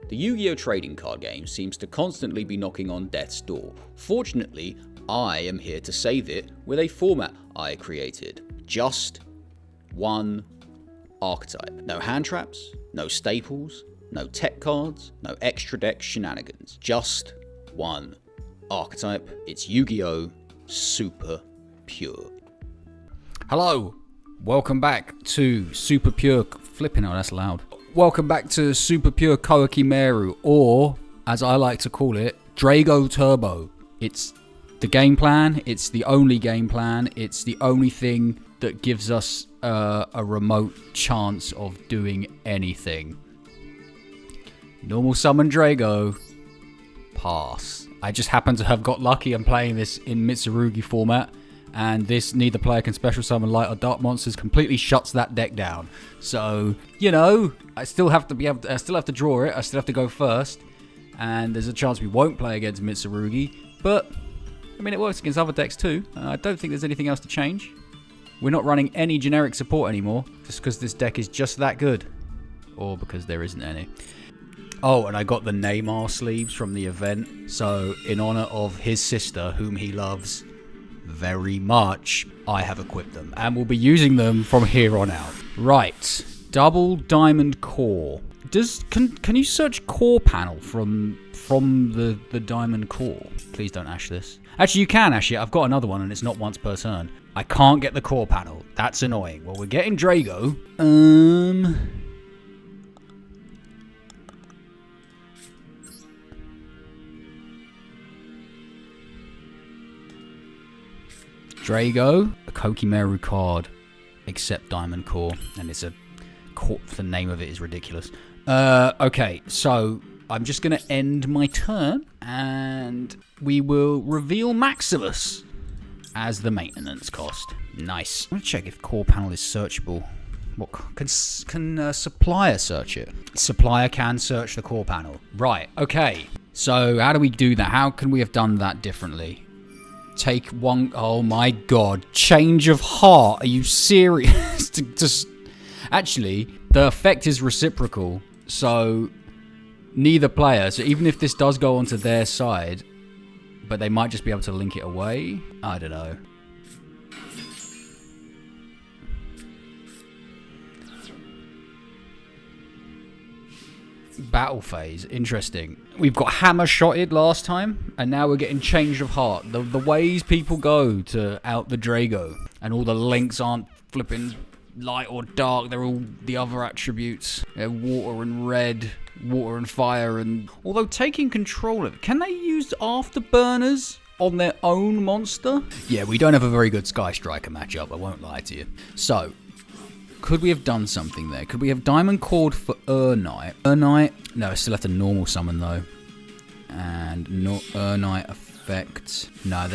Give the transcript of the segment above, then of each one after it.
The Yu-Gi-Oh! Trading card game seems to constantly be knocking on death's door. Fortunately, I am here to save it with a format I created. Just one archetype. No hand traps, no staples, no tech cards, no extra deck shenanigans. Just one archetype. It's Yu-Gi-Oh! Super Pure. Hello, welcome back to Super Pure... Flipping out, that's loud. Welcome back to Super Pure Koa'ki Meiru, or, as I like to call it, Drago Turbo. It's the game plan, it's the only game plan, it's the only thing that gives us a remote chance of doing anything. Normal summon Drago, pass. I just happen to have got lucky and playing this in Mitsurugi format, and this neither player can special summon light or dark monsters completely shuts that deck down. So, you know, I still have to draw it, I still have to go first, and there's a chance we won't play against Mitsurugi, but I mean, it works against other decks too. I don't think there's anything else to change. We're not running any generic support anymore, just because this deck is just that good. Or because there isn't any. Oh, and I got the Neymar sleeves from the event. So, in honor of his sister, whom he loves very much, I have equipped them. And we'll be using them from here on out. Right. Double Diamond Core. Can you search core panel from the Diamond Core? Please don't ash this. Actually, you can ash it. I've got another one and it's not once per turn. I can't get the core panel. That's annoying. Well, we're getting Drago. Drago, a Koa'ki Meiru card, except Diamond Core, and it's a core. The name of it is ridiculous. Okay, so I'm just going to end my turn, and we will reveal Maximus as the maintenance cost. Nice. I'm going to check if core panel is searchable. What can supplier search it? Supplier can search the core panel. Right, okay. So how do we do that? How can we have done that differently? Take one... Oh my god. Change of heart. Are you serious? Actually, the effect is reciprocal. So, neither player... So even if this does go onto their side, but they might just be able to link it away. I don't know. Battle phase. Interesting. We've got hammer shotted last time, and now we're getting change of heart. The ways people go to out the Drago, and all the links aren't flipping light or dark. They're all the other attributes. They're water and red, water and fire, and although taking control of it, can they use afterburners on their own monster? Yeah, we don't have a very good Sky Striker matchup, I won't lie to you. So, could we have done something there? Could we have Diamond Cord for Urnite? Urnite? No, I still have to normal summon though. And not Urnite effect. No,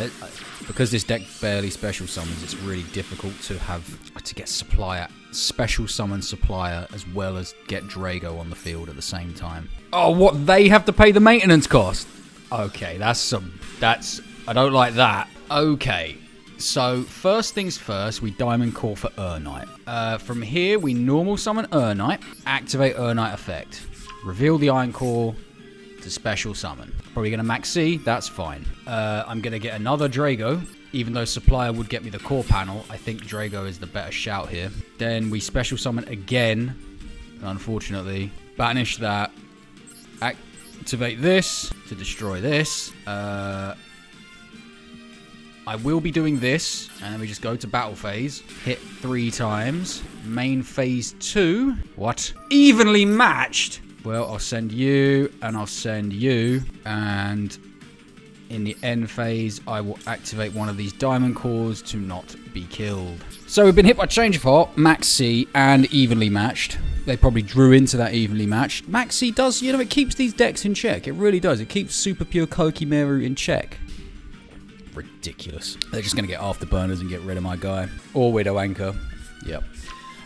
because this deck barely special summons, it's really difficult to get special summon supplier as well as get Drago on the field at the same time. Oh, what? They have to pay the maintenance cost? Okay, I don't like that. Okay. So, first things first, we Diamond Core for Urnite. From here, we normal summon Urnite, activate Urnite effect. Reveal the Iron Core to special summon. Probably going to max C, that's fine. I'm going to get another Drago, even though Supplier would get me the core panel. I think Drago is the better shout here. Then we special summon again, unfortunately. Banish that. Activate this to destroy this. I will be doing this, and then we just go to battle phase. Hit 3 times. Main phase 2. What? Evenly matched? Well, I'll send you, and I'll send you. And in the end phase, I will activate one of these Diamond Cores to not be killed. So we've been hit by Change of Heart, Max C, and evenly matched. They probably drew into that evenly matched. Max C does, you know, it keeps these decks in check. It really does. It keeps Super Pure Koa'ki Meiru in check. Ridiculous. They're just going to get afterburners and get rid of my guy. Or Widow Anchor. Yep.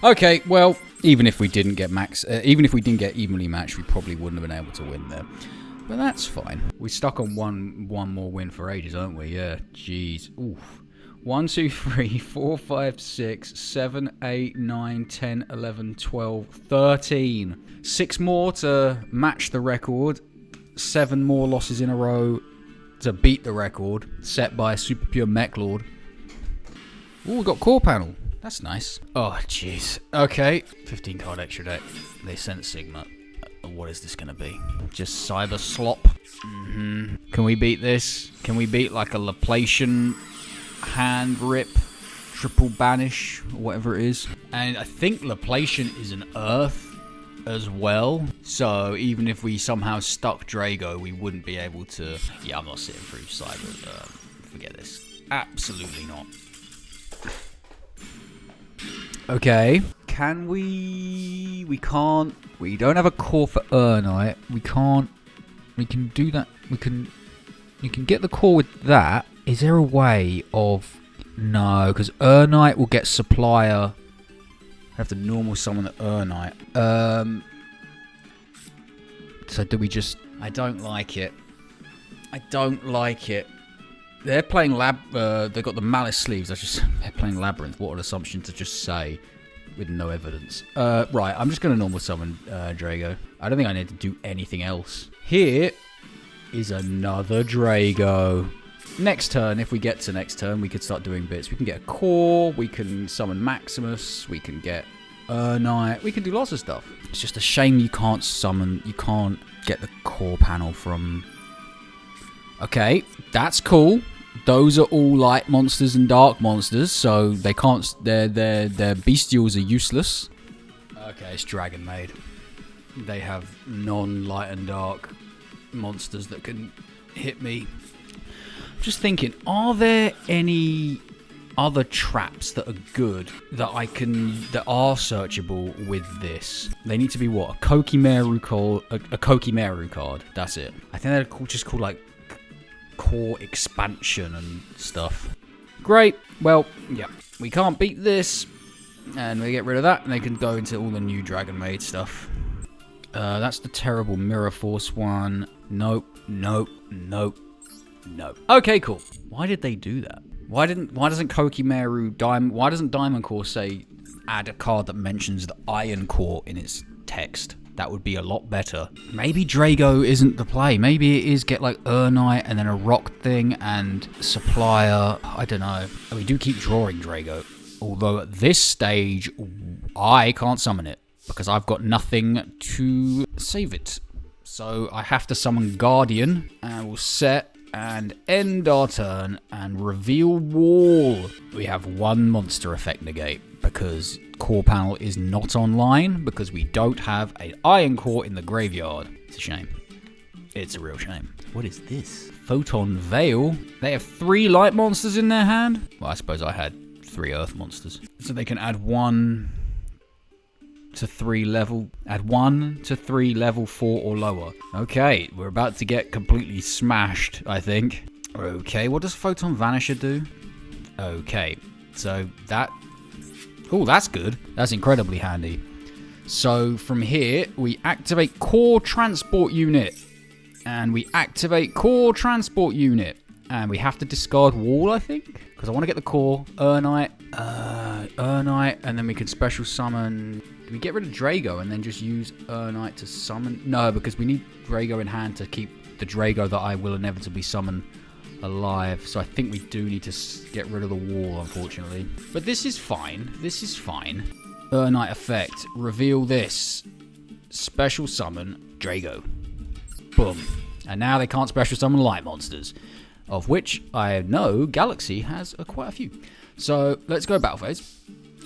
Okay, well, even if we didn't get evenly matched, we probably wouldn't have been able to win there. But that's fine. We're stuck on one more win for ages, aren't we? Yeah. Jeez. Oof. 1, 2, 3, 4, 5, 6, 7, 8, 9, 10, 11, 12, 13. 6 more to match the record. 7 more losses in a row to beat the record set by Super Pure Mech Lord. Oh, we got core panel. That's nice. Oh, jeez. Okay. 15 card extra deck. They sent Sigma. What is this going to be? Just Cyber Slop. Can we beat this? Can we beat like a Laplacian Hand Rip, Triple Banish, or whatever it is? And I think Laplacian is an Earth as well. So even if we somehow stuck Drago, we wouldn't be able to... Yeah, I'm not sitting through Cyber. Forget this. Absolutely not. Okay. Can we... We can't... We don't have a core for Urnite. We can't... We can do that. We can... You can get the core with that. Is there a way of... No, because Urnite will get Supplier. I have to normal summon the Urnite. So do we just... I don't like it. I don't like it. They're playing they've got the Malice sleeves. They're playing Labyrinth. What an assumption to just say with no evidence. Right, I'm just going to normal summon Drago. I don't think I need to do anything else. Here is another Drago. Next turn, if we get to next turn, we could start doing bits. We can get a core. We can summon Maximus. We can get Urnite. We can do lots of stuff. It's just a shame you can't summon... You can't get the core panel from... Okay, that's cool. Those are all light monsters and dark monsters, so they can't... Their bestials are useless. Okay, it's Dragon Maid. They have non-light and dark monsters that can hit me. Just thinking, are there any other traps that are good that that are searchable with this? They need to be what? A Koa'ki Meiru card, a Koa'ki Meiru card. That's it. I think they're just called like core expansion and stuff. Great. Well, yeah, we can't beat this, and we get rid of that, and they can go into all the new Dragon Maid stuff. That's the terrible Mirror Force one. Nope. Nope. Nope. No. Okay, cool. Why did they do that? Why doesn't Koa'ki Meiru why doesn't Diamond Core say add a card that mentions the Iron Core in its text? That would be a lot better. Maybe Drago isn't the play. Maybe it is get like Urnite and then a rock thing and Supplier. I don't know. We do keep drawing Drago. Although at this stage, I can't summon it because I've got nothing to save it. So I have to summon Guardian and we'll set and end our turn and reveal Wall. We have one monster effect negate because core panel is not online because we don't have an Iron Core in the graveyard. It's a shame. It's a real shame. What is this? Photon Veil? They have 3 light monsters in their hand? Well, I suppose I had 3 earth monsters. So they can add 1 to 3 level... Add 1 to 3 level 4 or lower. Okay, we're about to get completely smashed, I think. Okay, what does Photon Vanisher do? Okay, so that... Oh, that's good. That's incredibly handy. So from here, we activate Core Transport Unit. And we activate Core Transport Unit. And we have to discard Wall, I think. Because I want to get the Core, Urnite, and then we can special summon... Do we get rid of Drago and then just use Urnite to summon? No, because we need Drago in hand to keep the Drago that I will inevitably summon alive. So I think we do need to get rid of the Wall, unfortunately. But this is fine. This is fine. Urnite effect. Reveal this. Special summon Drago. Boom. And now they can't special summon light monsters, of which I know Galaxy has quite a few. So let's go battle phase.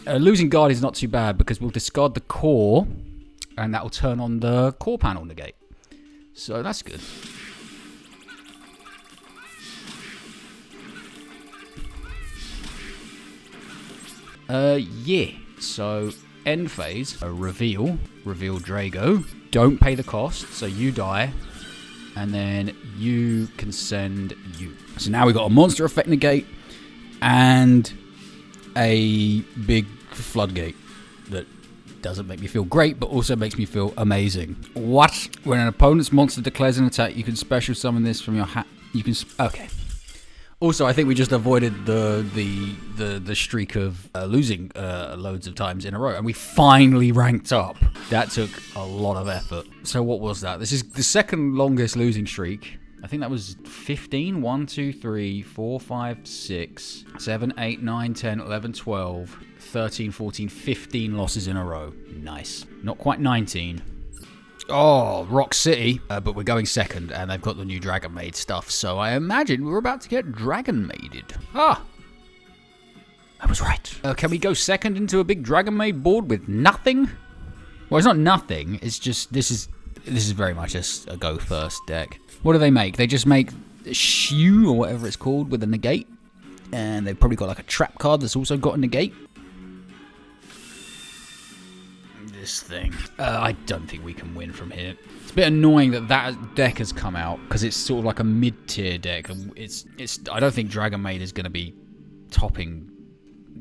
Losing Guard is not too bad because we'll discard the core and that will turn on the core panel negate. So that's good. Yeah. So end phase, reveal Drago. Don't pay the cost, so you die. And then you can send you. So now we've got a monster effect negate and a big floodgate that doesn't make me feel great, but also makes me feel amazing. What? When an opponent's monster declares an attack, you can special summon this from your hat. You can... Okay. Also, I think we just avoided the streak of losing loads of times in a row, and we finally ranked up. That took a lot of effort. So what was that? This is the second longest losing streak. I think that was 15. 1, 2, 3, 4, 5, 6, 7, 8, 9, 10, 11, 12, 13, 14, 15 losses in a row. Nice. Not quite 19. Oh, Rock City. But we're going second, and they've got the new Dragon Maid stuff, so I imagine we're about to get Dragon Maided. Ah! I was right. Can we go second into a big Dragon Maid board with nothing? Well, it's not nothing. It's just, this is very much a go first deck. What do they make? They just make Shu, or whatever it's called, with a negate. And they've probably got like a trap card that's also got a negate. This thing. I don't think we can win from here. It's a bit annoying that deck has come out, because it's sort of like a mid-tier deck. And I don't think Dragon Maid is going to be topping.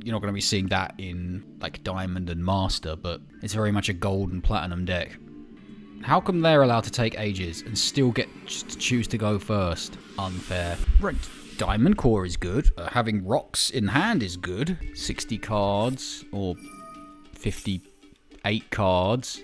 You're not going to be seeing that in like Diamond and Master, but it's very much a gold and platinum deck. How come they're allowed to take ages and still get to choose to go first? Unfair. Right. Diamond Core is good. Having rocks in hand is good. 60 cards or 58 cards.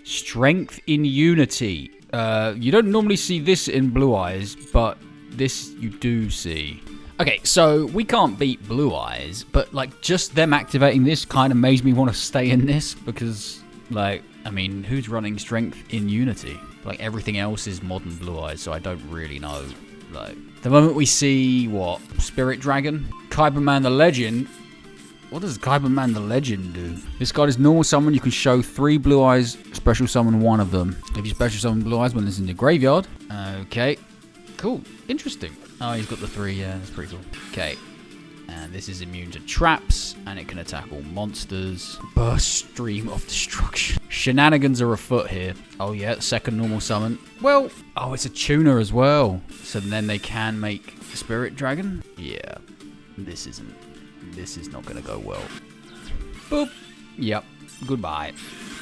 Strength in Unity. You don't normally see this in Blue Eyes, but this you do see. Okay, so we can't beat Blue Eyes, but like just them activating this kind of makes me want to stay in this, because like, I mean, who's running Strength in Unity? Like, everything else is modern Blue Eyes, so I don't really know. Like, the moment we see, what, Spirit Dragon? Kyberman the Legend. What does Kyberman the Legend do? This card is normal summon. You can show 3 Blue Eyes, special summon 1 of them. If you special summon Blue Eyes when it's in the graveyard. Okay. Cool. Interesting. Oh, he's got the 3, yeah, that's pretty cool. Okay. And this is immune to traps, and it can attack all monsters. Burst Stream of Destruction. Shenanigans are afoot here. Oh yeah, second normal summon. Well, oh, it's a tuner as well. So then they can make Spirit Dragon? Yeah, this is not going to go well. Boop. Yep, goodbye.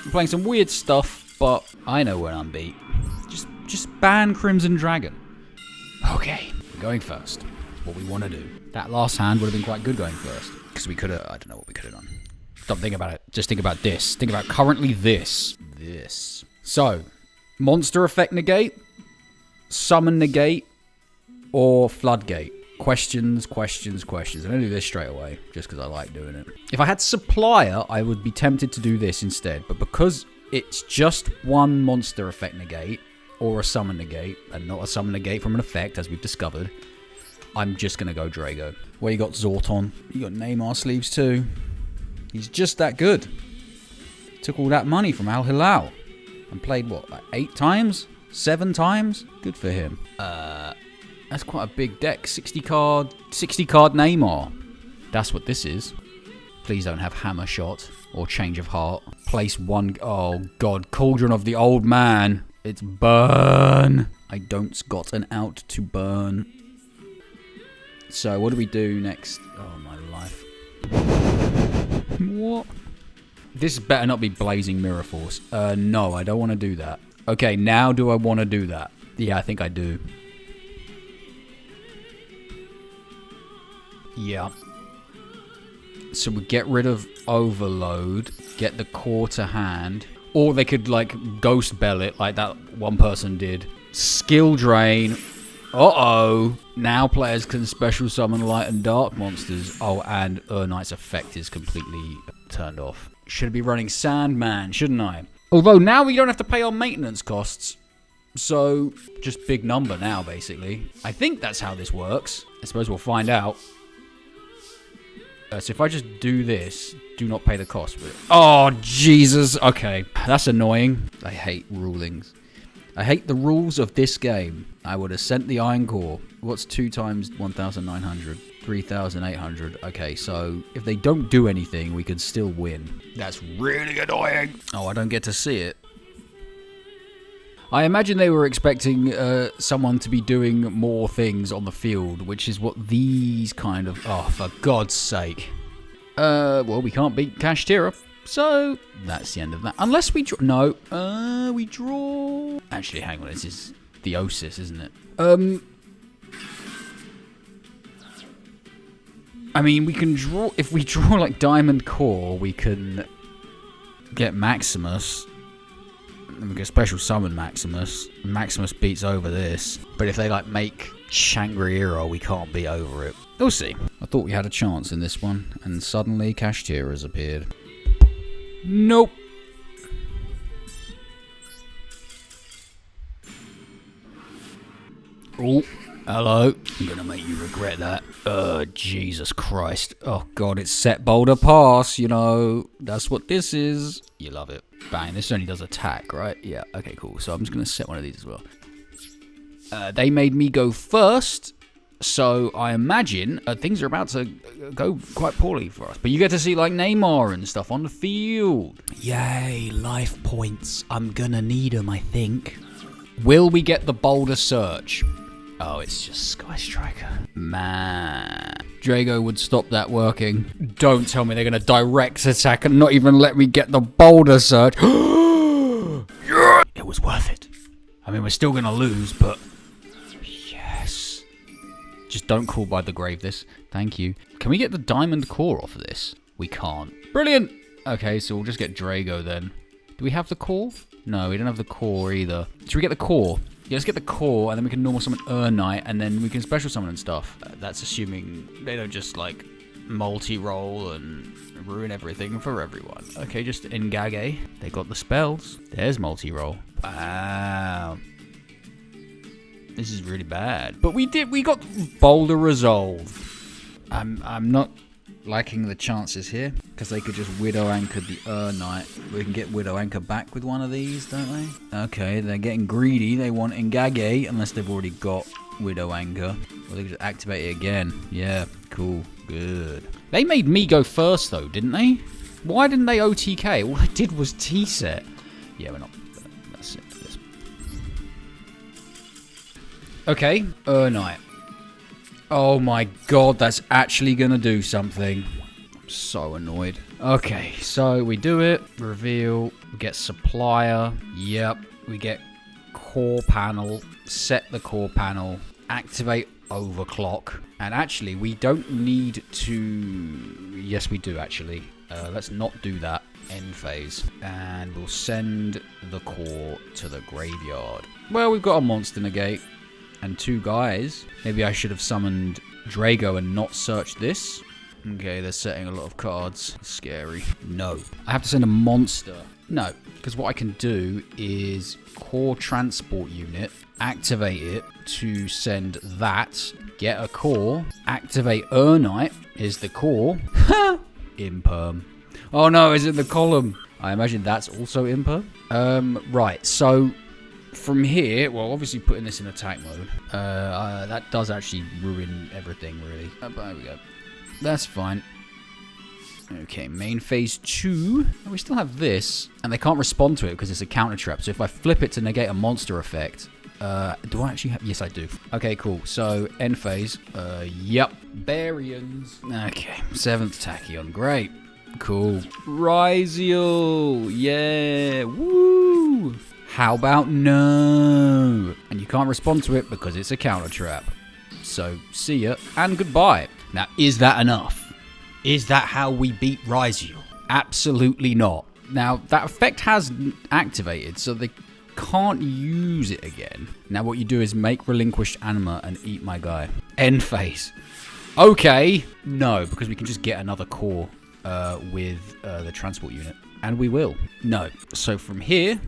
I'm playing some weird stuff, but I know when I'm beat. Just ban Crimson Dragon. Okay, we're going first. What we want to do. That last hand would have been quite good going first, because we could have, I don't know what we could have done. Stop thinking about it. Just think about this. Think about currently this. So, monster effect negate, summon negate, or floodgate. Questions. I'm going to do this straight away, just because I like doing it. If I had supplier, I would be tempted to do this instead, but because it's just one monster effect negate, or a summon negate, and not a summon negate from an effect, as we've discovered, I'm just going to go Drago. Well, you got Zorton. You got Neymar sleeves too. He's just that good. Took all that money from Al Hilal. And played, what, like 8 times? 7 times? Good for him. That's quite a big deck. 60 card Neymar. That's what this is. Please don't have Hammer Shot or Change of Heart. Place 1... Oh, God. Cauldron of the Old Man. It's burn. I don't got an out to burn. So, what do we do next? Oh, my life. What? This better not be Blazing Mirror Force. No, I don't want to do that. Okay, now do I want to do that? Yeah, I think I do. Yeah. So we get rid of Overload, get the core to hand, or they could, like, Ghost Bell it like that one person did. Skill Drain. Uh-oh. Now players can special summon light and dark monsters. Oh, and Knight's effect is completely turned off. Should be running Sandman, shouldn't I? Although now we don't have to pay our maintenance costs. So, just big number now, basically. I think that's how this works. I suppose we'll find out. So if I just do this, do not pay the cost. Oh, Jesus. Okay, that's annoying. I hate rulings. I hate the rules of this game. I would have sent the Iron Core. What's 2 times 1,900? 3,800. Okay, so if they don't do anything, we can still win. That's really annoying. Oh, I don't get to see it. I imagine they were expecting someone to be doing more things on the field, which is what these kind of... Oh, for God's sake. Well, we can't beat Kashtira. So, that's the end of that. Unless we draw... No. We draw... Actually, hang on. This is Theosis, isn't it? I mean, we can draw... If we draw, like, Diamond Core, we can get Maximus. And we can special summon Maximus. Maximus beats over this. But if they, like, make Shangri-La, we can't beat over it. We'll see. I thought we had a chance in this one. And suddenly, Kashtira has appeared. Nope. Oh, hello. I'm gonna make you regret that. Jesus Christ. Oh God, it's set boulder pass, you know. That's what this is. You love it. Bang, this only does attack, right? Yeah, okay, cool. So I'm just gonna set one of these as well. They made me go first, so I imagine things are about to go quite poorly for us. But you get to see, like, Neymar and stuff on the field. Yay, life points. I'm gonna need them, I think. Will we get the boulder search? Oh, it's just Sky Striker. Man. Drago would stop that working. Don't tell me they're going to direct attack and not even let me get the boulder search. Yeah! It was worth it. I mean, we're still going to lose, but... Yes. Just don't call by the grave this. Thank you. Can we get the Diamond Core off of this? We can't. Brilliant! Okay, so we'll just get Drago then. Do we have the core? No, we don't have the core either. Should we get the core? Yeah, let's get the core, and then we can normal summon Urnite, and then we can special summon and stuff. That's assuming they don't just, like, multi-roll and ruin everything for everyone. Okay, just Engage. They got the spells. There's multi-roll. Wow. This is really bad. But we got Boulder Resolve. I'm not liking the chances here, because they could just Widow Anchor the Urnite. We can get Widow Anchor back with one of these, don't they? Okay, they're getting greedy. They want Engage, unless they've already got Widow Anchor. Or they could just activate it again. Yeah, cool, good. They made me go first, though, didn't they? Why didn't they OTK? All I did was T-set. Yeah, we're not... That's it. Okay, Urnite. Oh my God, that's actually gonna do something. I'm so annoyed. Okay, so we do it. Reveal. We get Supplier. Yep. We get Core Panel. Set the Core Panel. Activate Overclock. And actually, we don't need to... Yes, we do, actually. Let's not do that. End phase. And we'll send the Core to the graveyard. Well, we've got a Monster Negate. And 2 guys. Maybe I should have summoned Drago and not searched this. Okay, they're setting a lot of cards. Scary. No. I have to send a monster. No, because what I can do is Core Transport Unit, activate it to send that, get a core, activate Urnite, is the core. Imperm. Oh no, is it the column? I imagine that's also Imperm. Right, so... From here, well, obviously putting this in attack mode, that does actually ruin everything, really. But there we go. That's fine. Okay, main phase 2. And we still have this, and they can't respond to it because it's a counter trap. So if I flip it to negate a monster effect, do I actually have... Yes, I do. Okay, cool. So, end phase. Yep. Baryons. Okay, 7th Tachyon. Great. Cool. Ryziel. Yeah. Woo. How about no? And you can't respond to it because it's a counter trap. So, see ya and goodbye. Now, is that enough? Is that how we beat Ryziel? Absolutely not. Now, that effect has activated, so they can't use it again. Now, what you do is make Relinquished Anima and eat my guy. End phase. Okay. No, because we can just get another core with the transport unit. And we will. No. So, from here...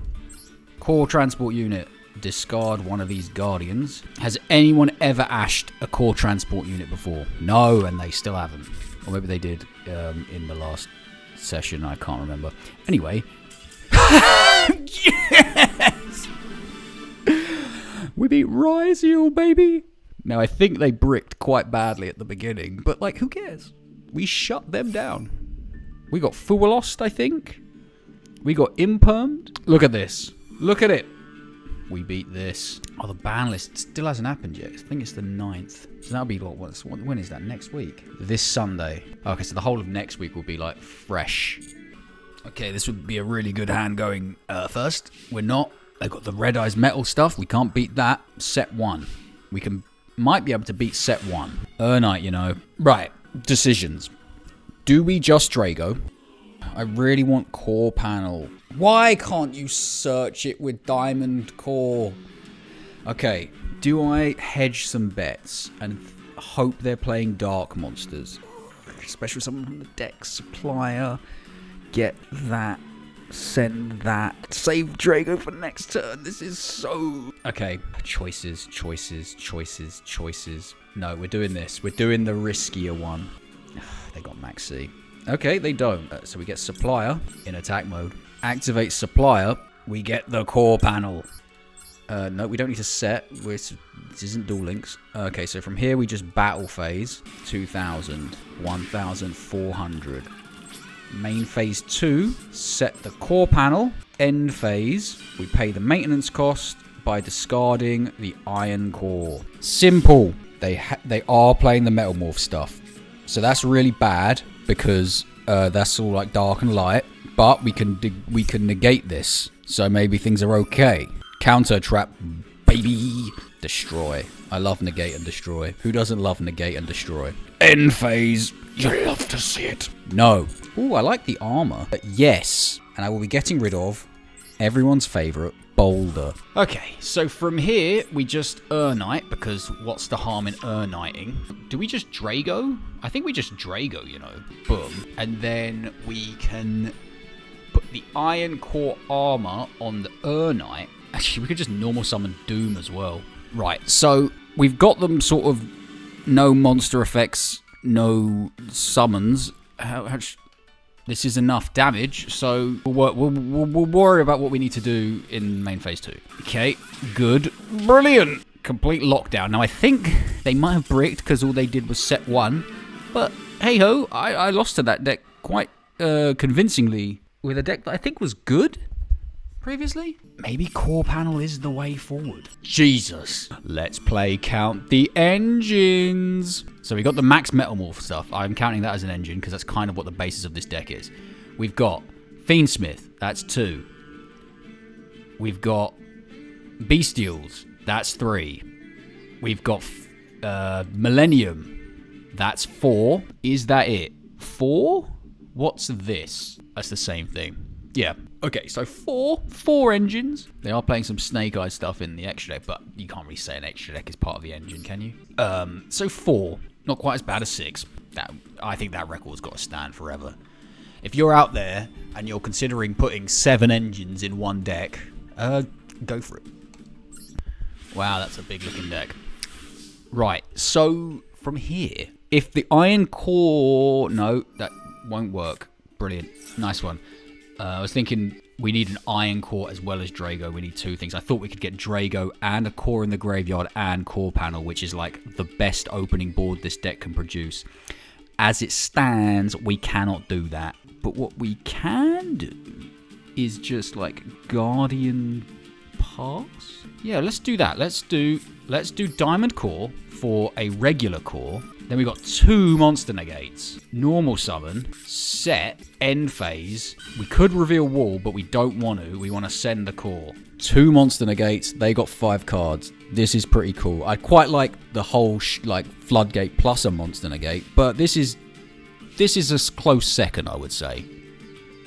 Core Transport Unit, discard one of these Guardians. Has anyone ever ashed a Core Transport Unit before? No, and they still haven't. Or maybe they did in the last session, I can't remember. Anyway. Yes! We beat Ryziel, baby! Now, I think they bricked quite badly at the beginning, but, like, who cares? We shut them down. We got Fuwalost, I think. We got Impermed. Look at this. Look at it. We beat this. Oh, the ban list still hasn't happened yet. I think it's the 9th. So that'll be, when is that? Next week? This Sunday. Okay, so the whole of next week will be, like, fresh. Okay, this would be a really good hand going first. We're not. They've got the Red Eyes Metal stuff. We can't beat that. Set 1. We might be able to beat set 1. Urnite, you know. Right. Decisions. Do we just Drago? I really want core panel. Why can't you search it with diamond core? Okay, do I hedge some bets and hope they're playing dark monsters? Special summon from the deck, supplier. Get that. Send that. Save Drago for next turn. This is so... Okay, choices. No, we're doing this. We're doing the riskier one. They got Max C. Okay, they don't. So we get supplier in attack mode. Activate supplier. We get the core panel. No, we don't need to set. This isn't Duel Links. Okay, so from here we just battle phase. 2,000. 1,400. Main phase 2. Set the core panel. End phase. We pay the maintenance cost by discarding the iron core. Simple. They are playing the Metamorph stuff. So that's really bad because that's all like dark and light. But we can negate this. So maybe things are okay. Counter trap, baby. Destroy. I love negate and destroy. Who doesn't love negate and destroy? End phase. You love to see it. No. Ooh, I like the armor. Yes. And I will be getting rid of everyone's favorite, Boulder. Okay, so from here, we just Urnite, because what's the harm in Urniting? Do we just Drago? I think we just Drago, you know. Boom. And then we can put the Iron Core armor on the Urnite. Actually, we could just normal summon Doom as well. Right, so we've got them sort of no monster effects, no summons. This is enough damage, so we'll worry about what we need to do in main phase 2. Okay, good. Brilliant! Complete lockdown. Now, I think they might have bricked because all they did was set 1. But, hey-ho, I lost to that deck quite convincingly with a deck that I think was good previously. Maybe core panel is the way forward. Jesus. Let's play Count the Engines. So we got the max Metamorph stuff. I'm counting that as an engine because that's kind of what the basis of this deck is. We've got Fiendsmith. That's 2. We've got Bestials. That's 3. We've got Millennium. That's 4. Is that it? 4? What's this? That's the same thing. Yeah. Okay, so 4 engines. They are playing some Snake Eye stuff in the extra deck, but you can't really say an extra deck is part of the engine, can you? So 4. Not quite as bad as 6. I think that record's got to stand forever. If you're out there and you're considering putting 7 engines in one deck, go for it. Wow, that's a big looking deck. Right, so from here, if the Iron Core... No, that won't work. Brilliant. Nice one. I was thinking we need an Iron Core as well as Drago. We need 2 things. I thought we could get Drago and a core in the graveyard and core panel, which is like the best opening board this deck can produce. As it stands, we cannot do that. But what we can do is just like Guardian Pass. Yeah, let's do that. Let's do Diamond Core for a regular core. Then we've got 2 monster negates. Normal summon, set, end phase. We could reveal wall, but we don't want to. We want to send the core. 2 monster negates. They got 5 cards. This is pretty cool. I quite like the whole like floodgate plus a monster negate, but this is a close second, I would say.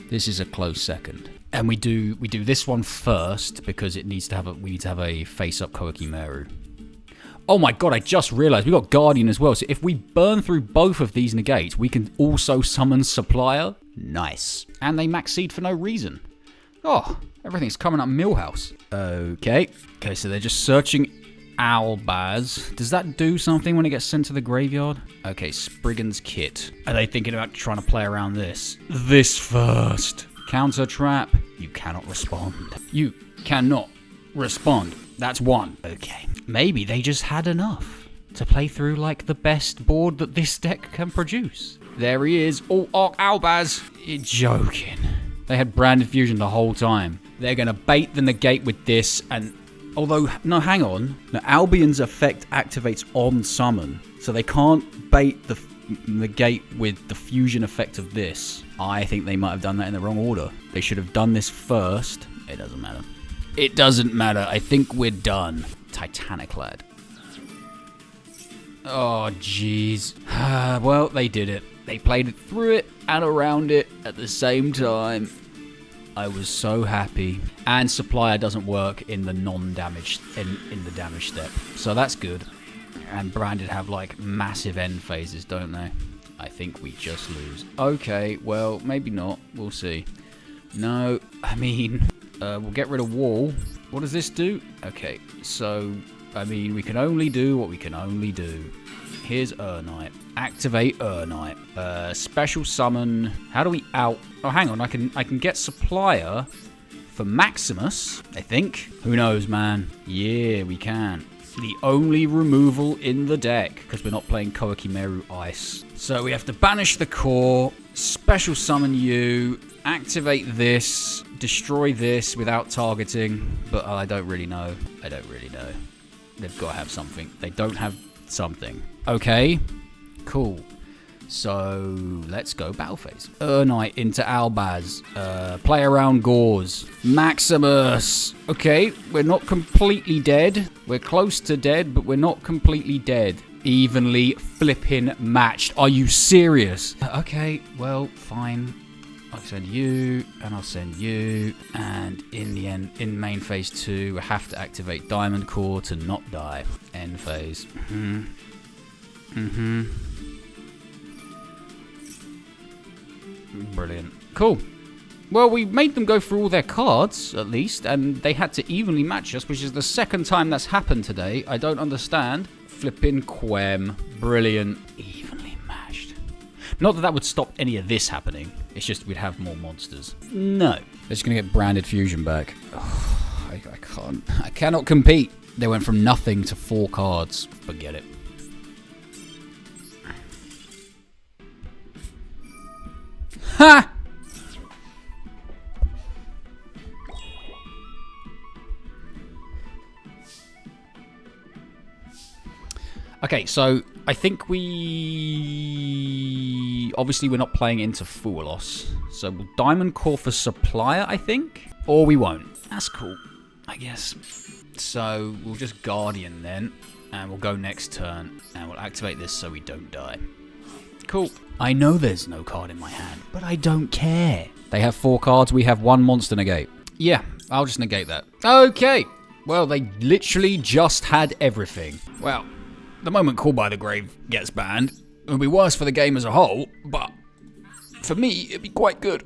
This is a close second. And we do this one first because we need to have a face-up Koa'ki Meiru. Oh my god, I just realised we got Guardian as well. So if we burn through both of these negates, we can also summon Supplier. Nice. And they max seed for no reason. Oh, everything's coming up Millhouse. Okay, so they're just searching Albaz. Does that do something when it gets sent to the graveyard? Okay, Spriggan's Kit. Are they thinking about trying to play around this? This first. Counter trap. You cannot respond. You cannot respond. That's 1. Okay. Maybe they just had enough to play through like the best board that this deck can produce. There he is. Oh, Albaz. You're joking. They had Branded Fusion the whole time. They're going to bait the negate with this and... Although, no, hang on. Now, Albion's effect activates on summon. So they can't bait the negate with the fusion effect of this. I think they might have done that in the wrong order. They should have done this first. It doesn't matter. It doesn't matter. I think we're done. Titanic Lad. Oh, jeez. Well, they did it. They played it through it and around it at the same time. I was so happy. And supplier doesn't work in the non-damage, in the damage step. So that's good. And Branded have like massive end phases, don't they? I think we just lose. Okay, well, maybe not. We'll see. No, I mean, we'll get rid of wall. What does this do? Okay, so, I mean, we can only do what we can only do. Here's Urnite. Activate Urnite. Special summon. How do we out? Oh, hang on. I can get supplier for Maximus, I think. Who knows, man? Yeah, we can. The only removal in the deck, because we're not playing Koa'ki Meiru Ice. So we have to banish the core, special summon you, activate this, destroy this without targeting, but I don't really know. I don't really know. They've got to have something. They don't have something. Okay, cool. So let's go battle phase. Urnite into Albaz. Play around Gauze. Maximus. Okay, we're not completely dead. We're close to dead, but we're not completely dead. Evenly flipping matched. Are you serious? Okay, well, fine. I'll send you, and I'll send you. And in the end, in main phase 2, we have to activate Diamond Core to not die. End phase. Brilliant. Cool. Well, we made them go through all their cards, at least, and they had to evenly match us, which is the second time that's happened today. I don't understand. Flippin' Quem. Brilliant. Evenly matched. Not that that would stop any of this happening. It's just we'd have more monsters. No. They're just going to get Branded Fusion back. Oh, I can't. I cannot compete. They went from nothing to 4 cards. Forget it. Ha! Okay, so I think obviously we're not playing into Foolos. So we'll Diamond Core for Supplier, I think. Or we won't. That's cool, I guess. So we'll just Guardian then. And we'll go next turn. And we'll activate this so we don't die. Cool. I know there's no card in my hand, but I don't care. They have 4 cards, we have 1 monster negate. Yeah, I'll just negate that. Okay. Well, they literally just had everything. Well, the moment Call by the Grave gets banned, it'll be worse for the game as a whole, but for me, it'd be quite good.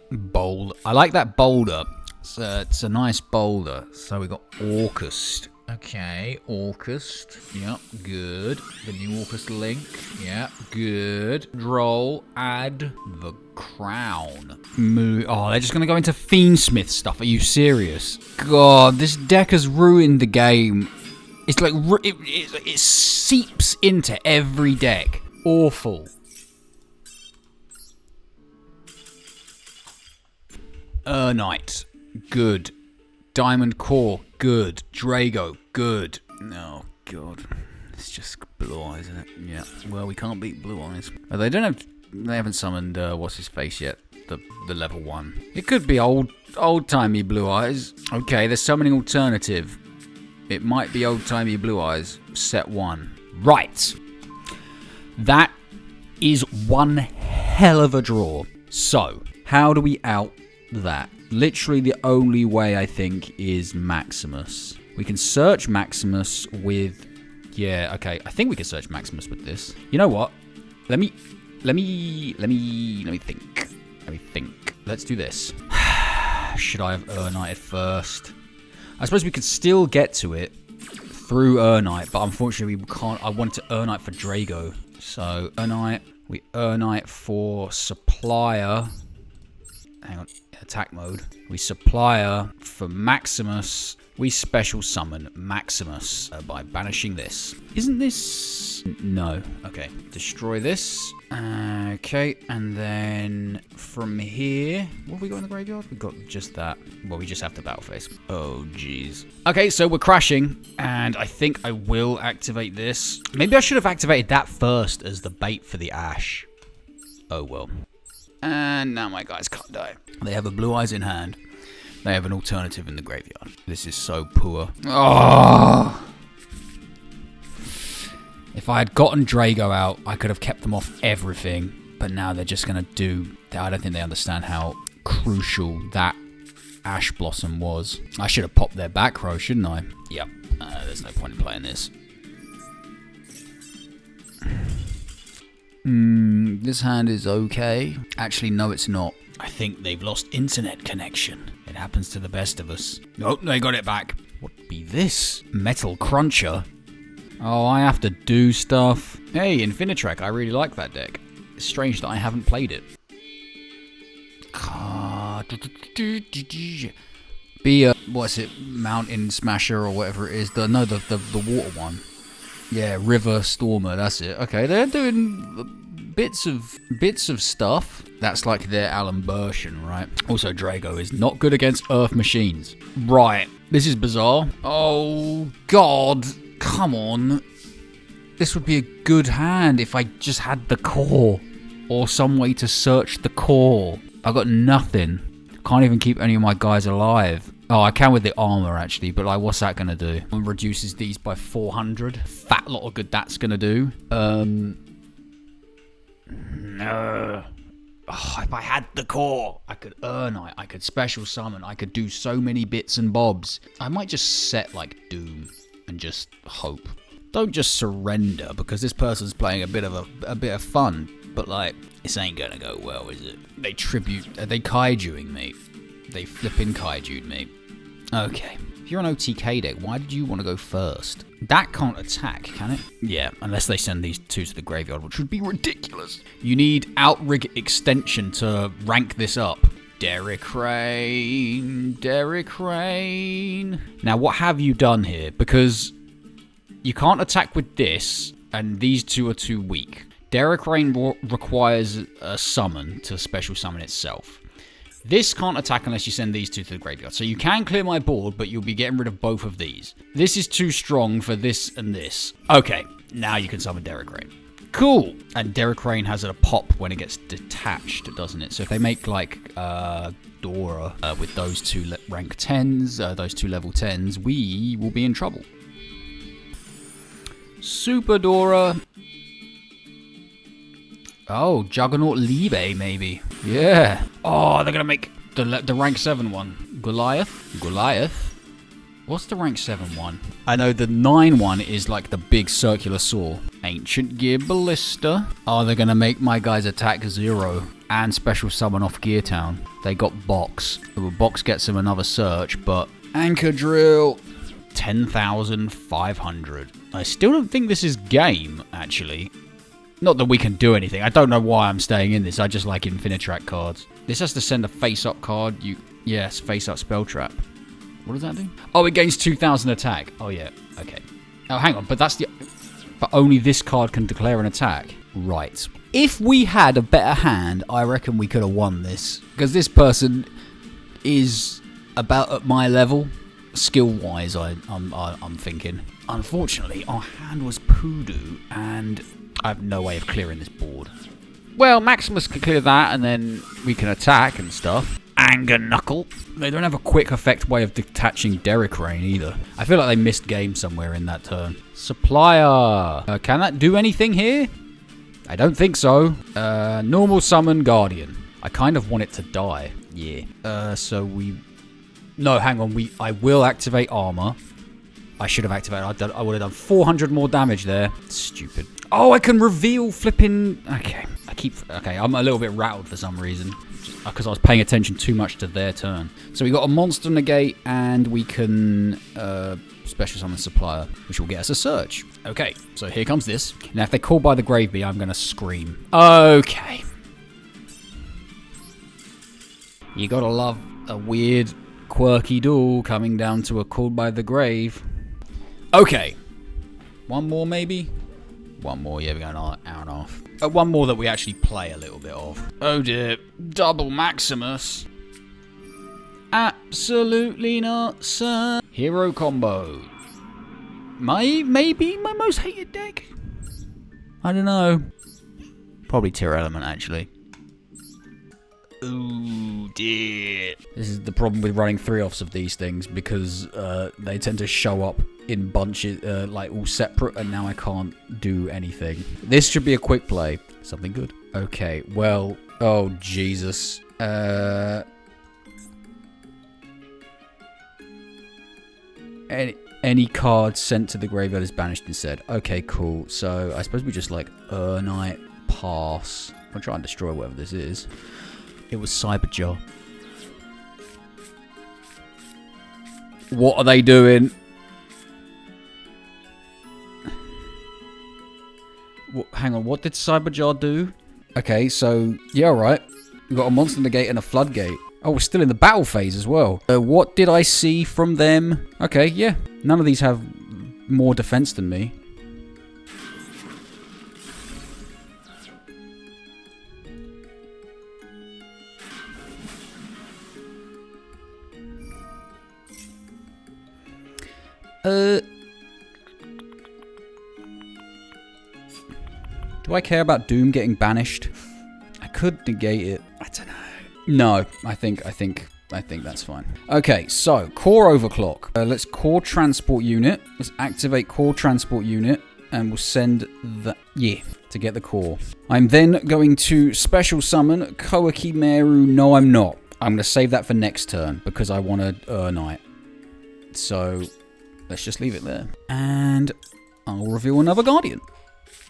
Bold. I like that boulder. It's a nice boulder. So we got Orcust. Okay, Orcust. Yep, good. The new Orcust link. Yep, good. Droll. Add the Crown. Oh, they're just going to go into Fiendsmith stuff. Are you serious? God, this deck has ruined the game. It's like, it seeps into every deck. Awful. Urnite. Good. Diamond Core. Good. Drago. Good. Oh, God. It's just Blue Eyes, isn't it? Yeah. Well, we can't beat Blue Eyes. They don't have... They haven't summoned what's his face yet. The level 1. It could be old-timey Blue Eyes. Okay, there's summoning alternative. It might be old-timey Blue Eyes. Set 1. Right. That is one hell of a draw. So, how do we out that? Literally the only way, I think, is Maximus. We can search Maximus with... Yeah, okay. I think we can search Maximus with this. You know what? Let me think. Let's do this. Should I have Urnite first? I suppose we could still get to it through Urnite, but unfortunately we can't. I wanted to Urnite for Drago. So, Urnite. We Urnite for Supplier. Hang on. Attack mode. We Supplier for Maximus. We special summon Maximus by banishing this. Isn't this... No. Okay. Destroy this. Okay. And then from here... What have we got in the graveyard? We got just that. Well, we just have the battle phase. Oh, jeez. Okay, so we're crashing. And I think I will activate this. Maybe I should have activated that first as the bait for the Ash. Oh, well. And now my guys can't die. They have a Blue Eyes in hand. They have an alternative in the graveyard. This is so poor. Oh! If If I had gotten Drago out, I could have kept them off everything. But now they're just going to do... I don't think they understand how crucial that Ash Blossom was. I should have popped their back row, shouldn't I? Yep. There's no point in playing this. This hand is okay. Actually, no, it's not. I think they've lost internet connection. It happens to the best of us. Oh, they got it back. What be this? Metal Cruncher? Oh, I have to do stuff. Hey, Infinitrack, I really like that deck. It's strange that I haven't played it. Be a, what's it, Mountain Smasher or whatever it is. The water one. Yeah, River Stormer, that's it. Okay, they're doing bits of stuff. That's like their Alan Bershan, right? Also, Drago is not good against Earth Machines. Right, this is bizarre. Oh, God, come on. This would be a good hand if I just had the core. Or some way to search the core. I got nothing. Can't even keep any of my guys alive. Oh, I can with the armor, actually, but like, what's that gonna do? It reduces these by 400. Fat lot of good that's gonna do. No. Oh, if I had the core, I could Earnite, I could special summon, I could do so many bits and bobs. I might just set like Doom and just hope. Don't just surrender because this person's playing a bit of fun. But like, this ain't gonna go well, is it? They kaijuing me. They flipping kaiju'd me. Okay. If you're an OTK deck, why did you want to go first? That can't attack, can it? Yeah, unless they send these two to the graveyard, which would be ridiculous. You need Outrig Extension to rank this up. Derek Rain. Now, what have you done here? Because you can't attack with this, and these two are too weak. Derek Rain requires a summon to special summon itself. This can't attack unless you send these two to the graveyard. So you can clear my board, but you'll be getting rid of both of these. This is too strong for this and this. Okay, now you can summon Derek Rain. Cool. And Derek Rain has a pop when it gets detached, doesn't it? So if they make like Dora with those two rank 10s, those two level 10s, we will be in trouble. Super Dora. Oh, Juggernaut Libe, maybe. Yeah. Oh, they're going to make the rank 7 one. Goliath? What's the rank 7 one? I know the 9 one is like the big circular saw. Ancient Gear Ballista. Oh, they're going to make my guys attack 0 and special summon off Gear Town. They got Box. Well, Box gets him another search, but Anchor Drill. 10,500. I still don't think this is game, actually. Not that we can do anything. I don't know why I'm staying in this. I just like Infinitrack cards. This has to send a face-up card. Yes, face-up spell trap. What does that do? Oh, it gains 2,000 attack. Oh, yeah. Okay. Oh, hang on. But only this card can declare an attack. Right. If we had a better hand, I reckon we could have won this. Because this person is about at my level. Skill-wise, I'm thinking. Unfortunately, our hand was Poodoo, and I have no way of clearing this board. Well, Maximus can clear that, and then we can attack and stuff. Anger Knuckle. They don't have a quick effect way of detaching Derek Rain either. I feel like they missed game somewhere in that turn. Supplier. Can that do anything here? I don't think so. Normal summon Guardian. I kind of want it to die. Yeah. So we... No, hang on. I will activate armor. I should have activated. I would have done 400 more damage there. Stupid. Oh, I can reveal flipping... Okay. Okay, I'm a little bit rattled for some reason. Because I was paying attention too much to their turn. So we got a monster negate, and we can special summon supplier, which will get us a search. Okay, so here comes this. Now, if they call by the grave bee, I'm going to scream. Okay. You gotta love a weird, quirky duel coming down to a call by the grave. Okay. One more, maybe? One more, yeah, we're going an hour and a half. One more that we actually play a little bit of. Oh dear, double Maximus. Absolutely not, sir. Hero combo. Maybe my most hated deck? I don't know. Probably Tear Element, actually. Ooh, dear. This is the problem with running 3-offs of these things, because they tend to show up in bunches, like all separate, and now I can't do anything. This should be a quick play. Something good. Okay, well, oh Jesus. Any card sent to the graveyard is banished instead. Okay, cool. So I suppose we just like Urnite, pass. I'll try and destroy whatever this is. It was Cyberjaw. What are they doing? Hang on, what did Cyberjaw do? Okay, so, yeah, alright. We've got a monster negate and a floodgate. Oh, we're still in the battle phase as well. What did I see from them? Okay, yeah. None of these have more defense than me. Do I care about Doom getting banished? I could negate it. I don't know. No, I think that's fine. Okay, so core overclock. Let's core transport unit. Let's activate core transport unit, and we'll send the to get the core. I'm then going to special summon Koa'ki Meiru. No, I'm not. I'm going to save that for next turn because I want to Urnite. So let's just leave it there, and I'll reveal another Guardian.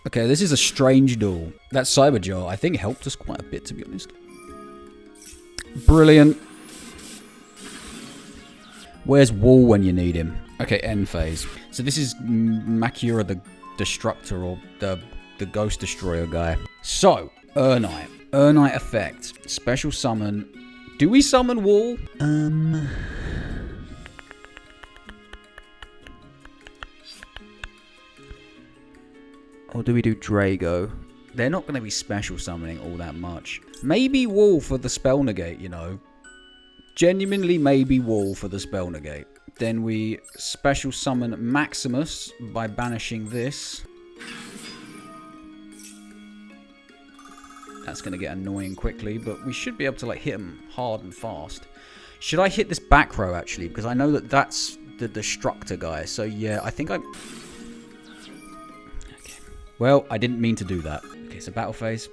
Okay, this is a strange duel. That Cyberjaw, I think, helped us quite a bit, to be honest. Brilliant. Where's Wall when you need him? Okay, end phase. So this is Makura the Destructor, or the Ghost Destroyer guy. So, Urnite. Urnite effect. Special summon. Do we summon Wall? Or do we do Drago? They're not going to be special summoning all that much. Maybe Wall for the spell negate, you know. Genuinely maybe Wall for the spell negate. Then we special summon Maximus by banishing this. That's going to get annoying quickly, but we should be able to like hit him hard and fast. Should I hit this back row actually? Because I know that that's the Destructor guy. So yeah, I think I... Well, I didn't mean to do that. Okay, so battle phase.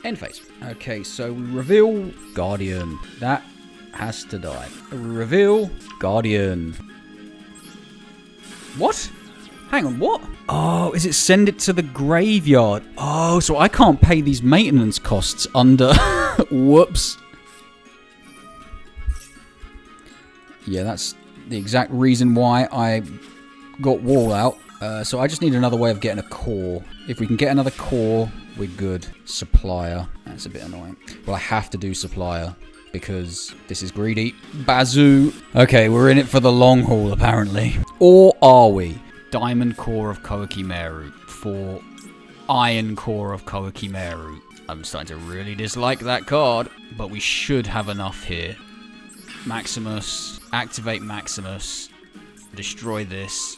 End phase. Okay, so we reveal Guardian. That has to die. Reveal Guardian. What? Hang on, what? Oh, is it send it to the graveyard? Oh, so I can't pay these maintenance costs under... Whoops. Yeah, that's the exact reason why I got Wall out. So I just need another way of getting a core. If we can get another core, we're good. Supplier. That's a bit annoying. Well, I have to do Supplier because this is greedy. Bazoo. Okay, we're in it for the long haul, apparently. Or are we? Diamond Core of Koa'ki Meiru for Iron Core of Koa'ki Meiru. I'm starting to really dislike that card, but we should have enough here. Maximus, activate Maximus, destroy this.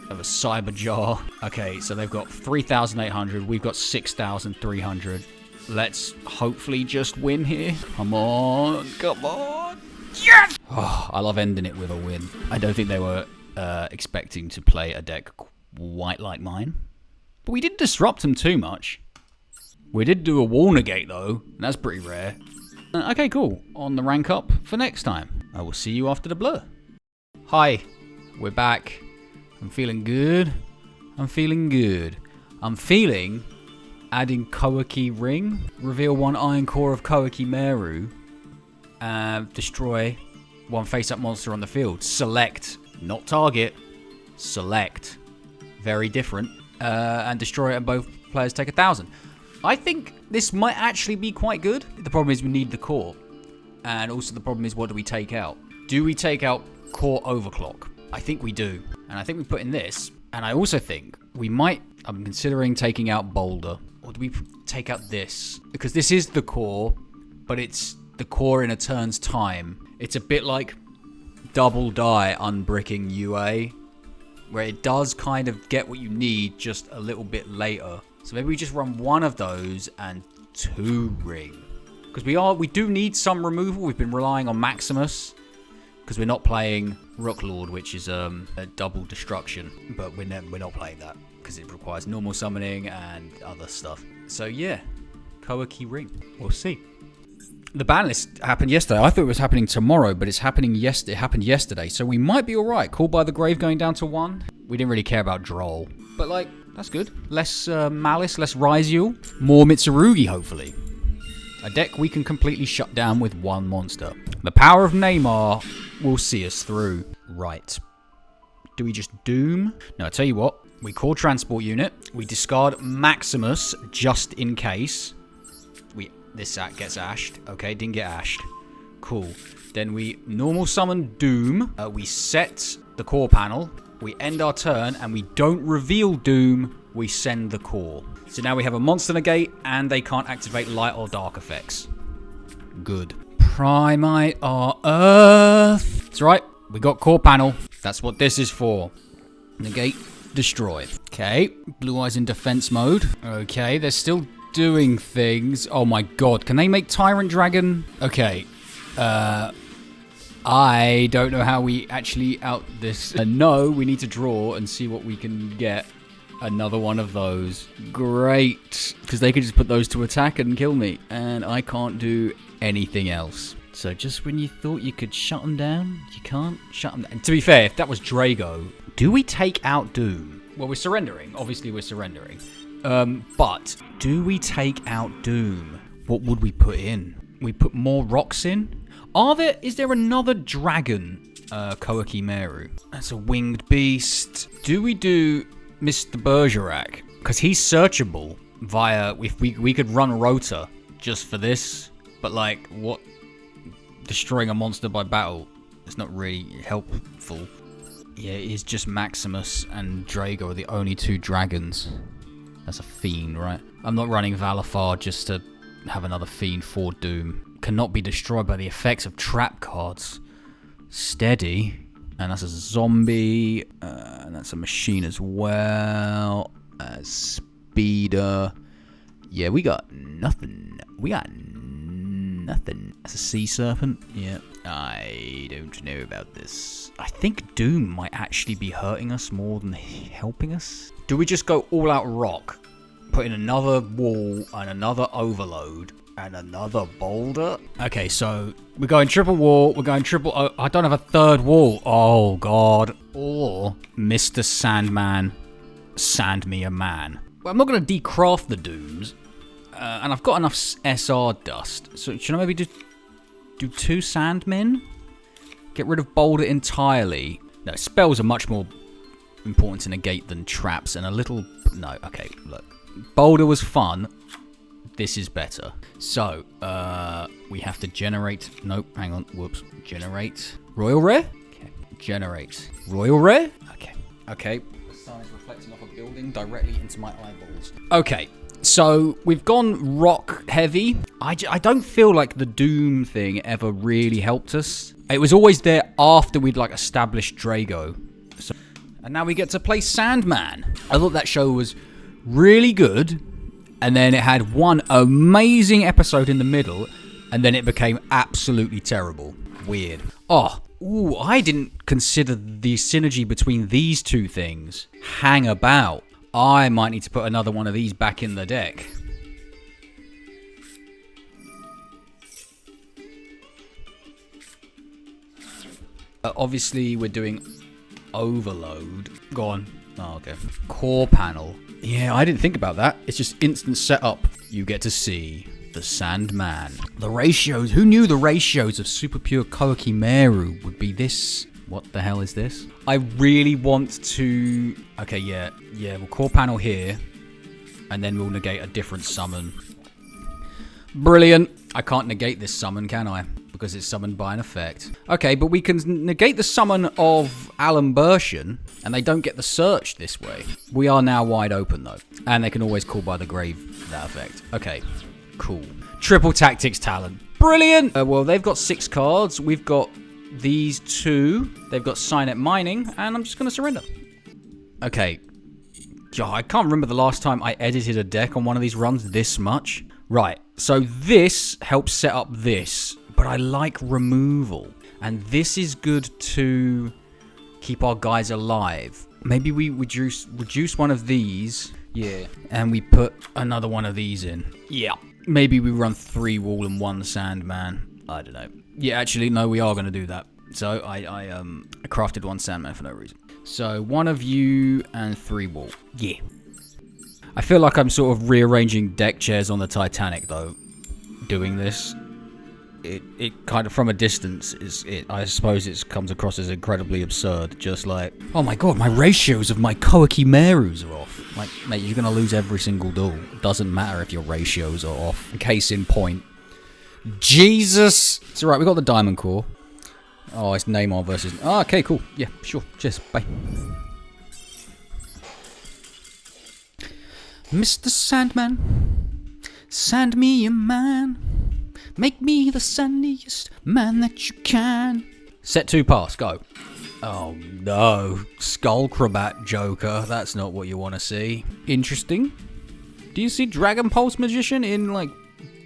Have a Cyberjaw. Okay, so they've got 3,800, we've got 6,300. Let's hopefully just win here. Come on, come on. Yes! Oh, I love ending it with a win. I don't think they were expecting to play a deck quite like mine. But we didn't disrupt them too much. We did do a Wall negate though, and that's pretty rare. Okay, cool. On the rank up for next time. I will see you after the blur. Hi, we're back. I'm feeling good. I'm feeling good. I'm feeling adding Koa'ki Ring. Reveal one Iron Core of Koa'ki Meiru. Destroy one face-up monster on the field. Select. Not target, select. Very different. And destroy it and both players take 1,000. I think this might actually be quite good. The problem is we need the core. And also the problem is what do we take out? Do we take out core overclock? I think we do. And I think we put in this. And I also think we might... I'm considering taking out Boulder. Or do we take out this? Because this is the core, but it's the core in a turn's time. It's a bit like double die unbricking UA, where it does kind of get what you need just a little bit later. So maybe we just run one of those and 2 ring. Because we do need some removal. We've been relying on Maximus. Because we're not playing Rock Lord, which is a double destruction. But we're not playing that. Because it requires normal summoning and other stuff. So yeah, Koa'ki Ring. We'll see. The ban list happened yesterday. I thought it was happening tomorrow, but it happened yesterday. So we might be alright. Called by the Grave going down to 1. We didn't really care about Droll. But like, that's good. Less Malice, less Ryziel. More Mitsurugi, hopefully. A deck we can completely shut down with 1 monster. The power of Neymar will see us through. Right. Do we just Doom? No, I tell you what. We call Transport Unit. We discard Maximus just in case. This gets ashed. Okay, didn't get ashed. Cool. Then we normal summon Doom. We set the core panel. We end our turn and we don't reveal Doom. We send the core. So now we have a monster negate and they can't activate light or dark effects. Good. Primite our Earth. That's right. We got core panel. That's what this is for. Negate, destroy. Okay. Blue Eyes in defense mode. Okay. They're still doing things. Oh my god. Can they make Tyrant Dragon? Okay. I don't know how we actually out this. No, we need to draw and see what we can get. Another one of those. Great. Because they could just put those to attack and kill me. And I can't do anything else. So just when you thought you could shut them down, you can't shut them down. And to be fair, if that was Drago, do we take out Doom? Well, we're surrendering. Obviously, we're surrendering. But do we take out Doom? What would we put in? We put more rocks in? Is there another dragon, Koa'ki Meiru? That's a winged beast. Do we do Mr. Bergerac? Because he's searchable via, if we could run Rota just for this. But like, what? Destroying a monster by battle is not really helpful. Yeah, it is just Maximus and Drago are the only 2 dragons. That's a fiend, right? I'm not running Valafar just to have another fiend for Doom. Cannot be destroyed by the effects of trap cards. Steady. And that's a zombie. And that's a machine as well. Speeder. Yeah, we got nothing. We got nothing. That's a sea serpent. Yeah. I don't know about this. I think Doom might actually be hurting us more than helping us. Do we just go all out rock? Put in another wall and another overload and another boulder? Okay, so we're going triple wall. We're going triple... I don't have a 3rd wall. Oh, God. Or Mr. Sandman, sand me a man. Well, I'm not going to decraft the Dooms. And I've got enough SR dust. So should I maybe just do 2 Sandmen? Get rid of Boulder entirely. No, spells are much more important to negate than traps. And a little... No, okay, look. Boulder was fun. This is better. So, we have to generate... Nope, hang on. Whoops. Generate. Royal Rare? Okay. Generate. Royal Rare? Okay. Okay. The sun is reflecting off a building directly into my eyeballs. Okay. So, we've gone rock heavy. I don't feel like the Doom thing ever really helped us. It was always there after we'd, like, established Drago. So, and now we get to play Sandman. I thought that show was really good. And then it had one amazing episode in the middle. And then it became absolutely terrible. Weird. Ooh, I didn't consider the synergy between these 2 things. Hang about. I might need to put another one of these back in the deck. Obviously, we're doing overload. Go on. Oh, okay. Core panel. Yeah, I didn't think about that. It's just instant setup. You get to see the Sandman. The ratios. Who knew the ratios of Super Pure Koa'ki Meiru would be this? What the hell is this? I really want to... Okay, yeah. We'll core panel here. And then we'll negate a different summon. Brilliant. I can't negate this summon, can I? Because it's summoned by an effect. Okay, but we can negate the summon of Alan Bershan, and they don't get the search this way. We are now wide open, though. And they can always call by the grave that effect. Okay, cool. Triple tactics talent. Brilliant! Well, they've got 6 cards. We've got these 2. They've got Signet Mining, and I'm just going to surrender. Okay. I can't remember the last time I edited a deck on one of these runs this much. Right, so this helps set up this, but I like removal. And this is good to keep our guys alive. Maybe we reduce one of these. Yeah. And we put another one of these in. Yeah. Maybe we run 3 wall and 1 Sandman. I don't know. Yeah, actually, no, we are going to do that. So I crafted 1 Sandman for no reason. So 1 of you and 3 wall. Yeah. I feel like I'm sort of rearranging deck chairs on the Titanic, though, doing this. It kind of, from a distance, I suppose it comes across as incredibly absurd. Just like, oh my god, my ratios of my Koa'ki Meirus are off. Like, mate, you're going to lose every single duel. Doesn't matter if your ratios are off. Case in point. Jesus! It's alright, we got the Diamond Core. Oh, it's Neymar versus... Oh, okay, cool. Yeah, sure. Cheers. Bye. Mr. Sandman, sand me a man. Make me the sandiest man that you can. Set 2 pass, go. Oh no, Skullcrabat Joker. That's not what you want to see. Interesting. Do you see Dragon Pulse Magician in, like,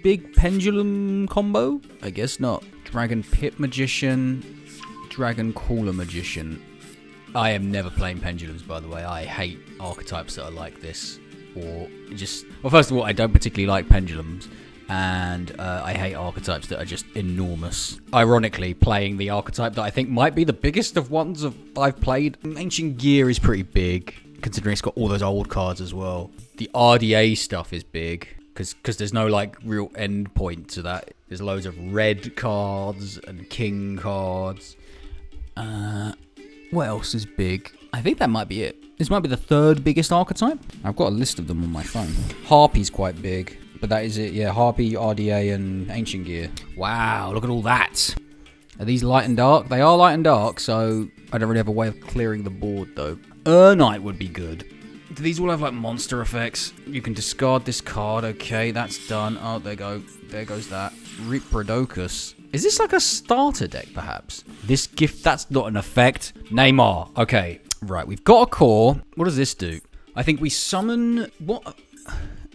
big pendulum combo? I guess not. Dragon Pit Magician, Dragon Cooler Magician. I am never playing pendulums, by the way. I hate archetypes that are like this. Or just... Well, first of all, I don't particularly like pendulums. And I hate archetypes that are just enormous. Ironically, playing the archetype that I think might be the biggest of ones I've played. Ancient Gear is pretty big, considering it's got all those old cards as well. The RDA stuff is big, because there's no, like, real end point to that. There's loads of red cards and king cards. What else is big? I think that might be it. This might be the 3rd biggest archetype. I've got a list of them on my phone. Harpy's quite big. But that is it, yeah. Harpy, RDA, and Ancient Gear. Wow, look at all that. Are these light and dark? They are light and dark, so I don't really have a way of clearing the board, though. Urnite would be good. Do these all have, like, monster effects? You can discard this card. Okay, that's done. Oh, there you go. There goes that. Reproducus. Is this like a starter deck, perhaps? This gift, that's not an effect. Neymar. Okay, right. We've got a core. What does this do? I think we summon... What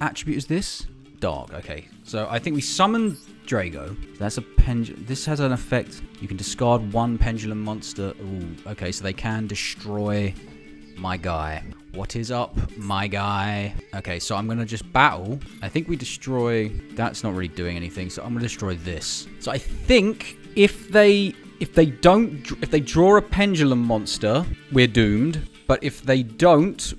attribute is this? Dark, okay. So I think we summon Drago. That's a pendulum. This has an effect. You can discard 1 pendulum monster. Ooh, okay, so they can destroy my guy. What is up, my guy? Okay, so I'm going to just battle. I think we destroy... That's not really doing anything, so I'm going to destroy this. So I think if they draw a pendulum monster, we're doomed. But if they don't...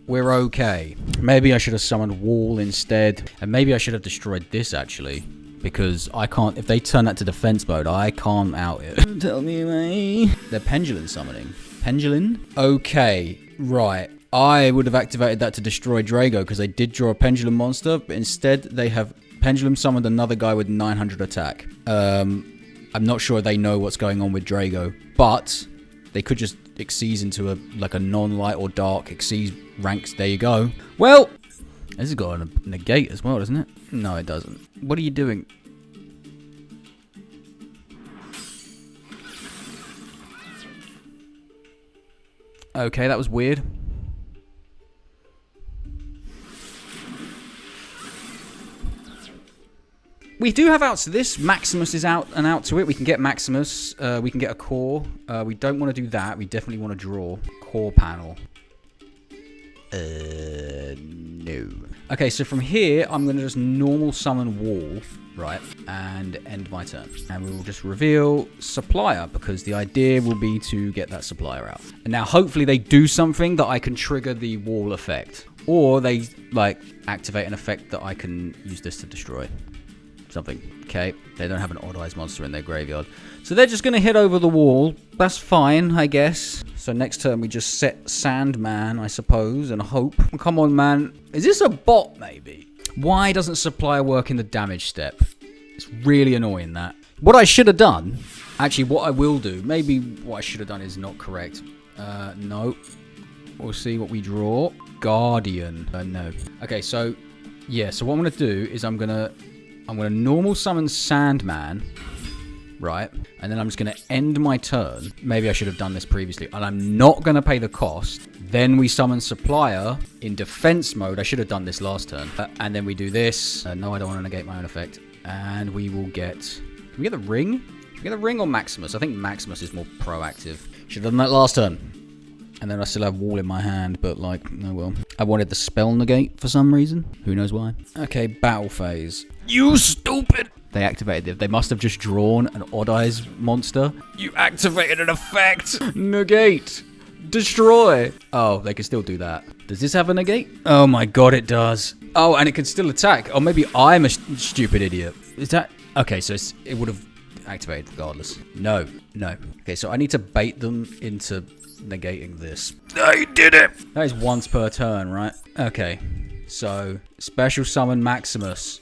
We're okay. Maybe I should have summoned Wall instead. And maybe I should have destroyed this, actually. Because I can't... If they turn that to defense mode, I can't out it. Tell me, mate. They're Pendulum summoning. Pendulum? Okay. Right. I would have activated that to destroy Drago, because they did draw a Pendulum monster. But instead, they have Pendulum summoned another guy with 900 attack. I'm not sure they know what's going on with Drago. But... They could just Xyz into a non-light or dark Xyz ranks. There you go. Well, this has got a negate as well, doesn't it? No, it doesn't. What are you doing? Okay, that was weird. We do have outs to this. Maximus is out and out to it. We can get Maximus. We can get a core. We don't want to do that. We definitely want to draw. Core panel. No. Okay, so from here, I'm going to just normal summon Wall, right, and end my turn. And we will just reveal Supplier, because the idea will be to get that Supplier out. And now, hopefully, they do something that I can trigger the Wall effect. Or they, like, activate an effect that I can use this to destroy. Something. Okay, they don't have an Odd Eyes monster in their graveyard. So they're just going to hit over the wall. That's fine, I guess. So next turn we just set Sandman, I suppose, and hope. Come on, man. Is this a bot, maybe? Why doesn't Supplier work in the damage step? It's really annoying, that. What I should have done... Actually, what I will do... Maybe what I should have done is not correct. No. We'll see what we draw. Guardian. No. Okay, so... Yeah, so what I'm going to do is I'm going to I'm going to normal summon Sandman, right? And then I'm just going to end my turn. Maybe I should have done this previously. And I'm not going to pay the cost. Then we summon Supplier in defense mode. I should have done this last turn. And then we do this. No, I don't want to negate my own effect. And we will get... Can we get the ring? Can we get the ring or Maximus? I think Maximus is more proactive. Should have done that last turn. And then I still have Wall in my hand, but like, oh well. I wanted the spell negate for some reason. Who knows why? Okay, battle phase. You stupid! They activated it. They must have just drawn an Odd Eyes monster. You activated an effect! Negate! Destroy! Oh, they can still do that. Does this have a negate? Oh my god, it does. Oh, and it can still attack. Oh, maybe I'm a stupid idiot. Is that... Okay, so it would have activated regardless. No. Okay, so I need to bait them into... negating this. I did it! That is once per turn, right? Okay. So, special summon Maximus.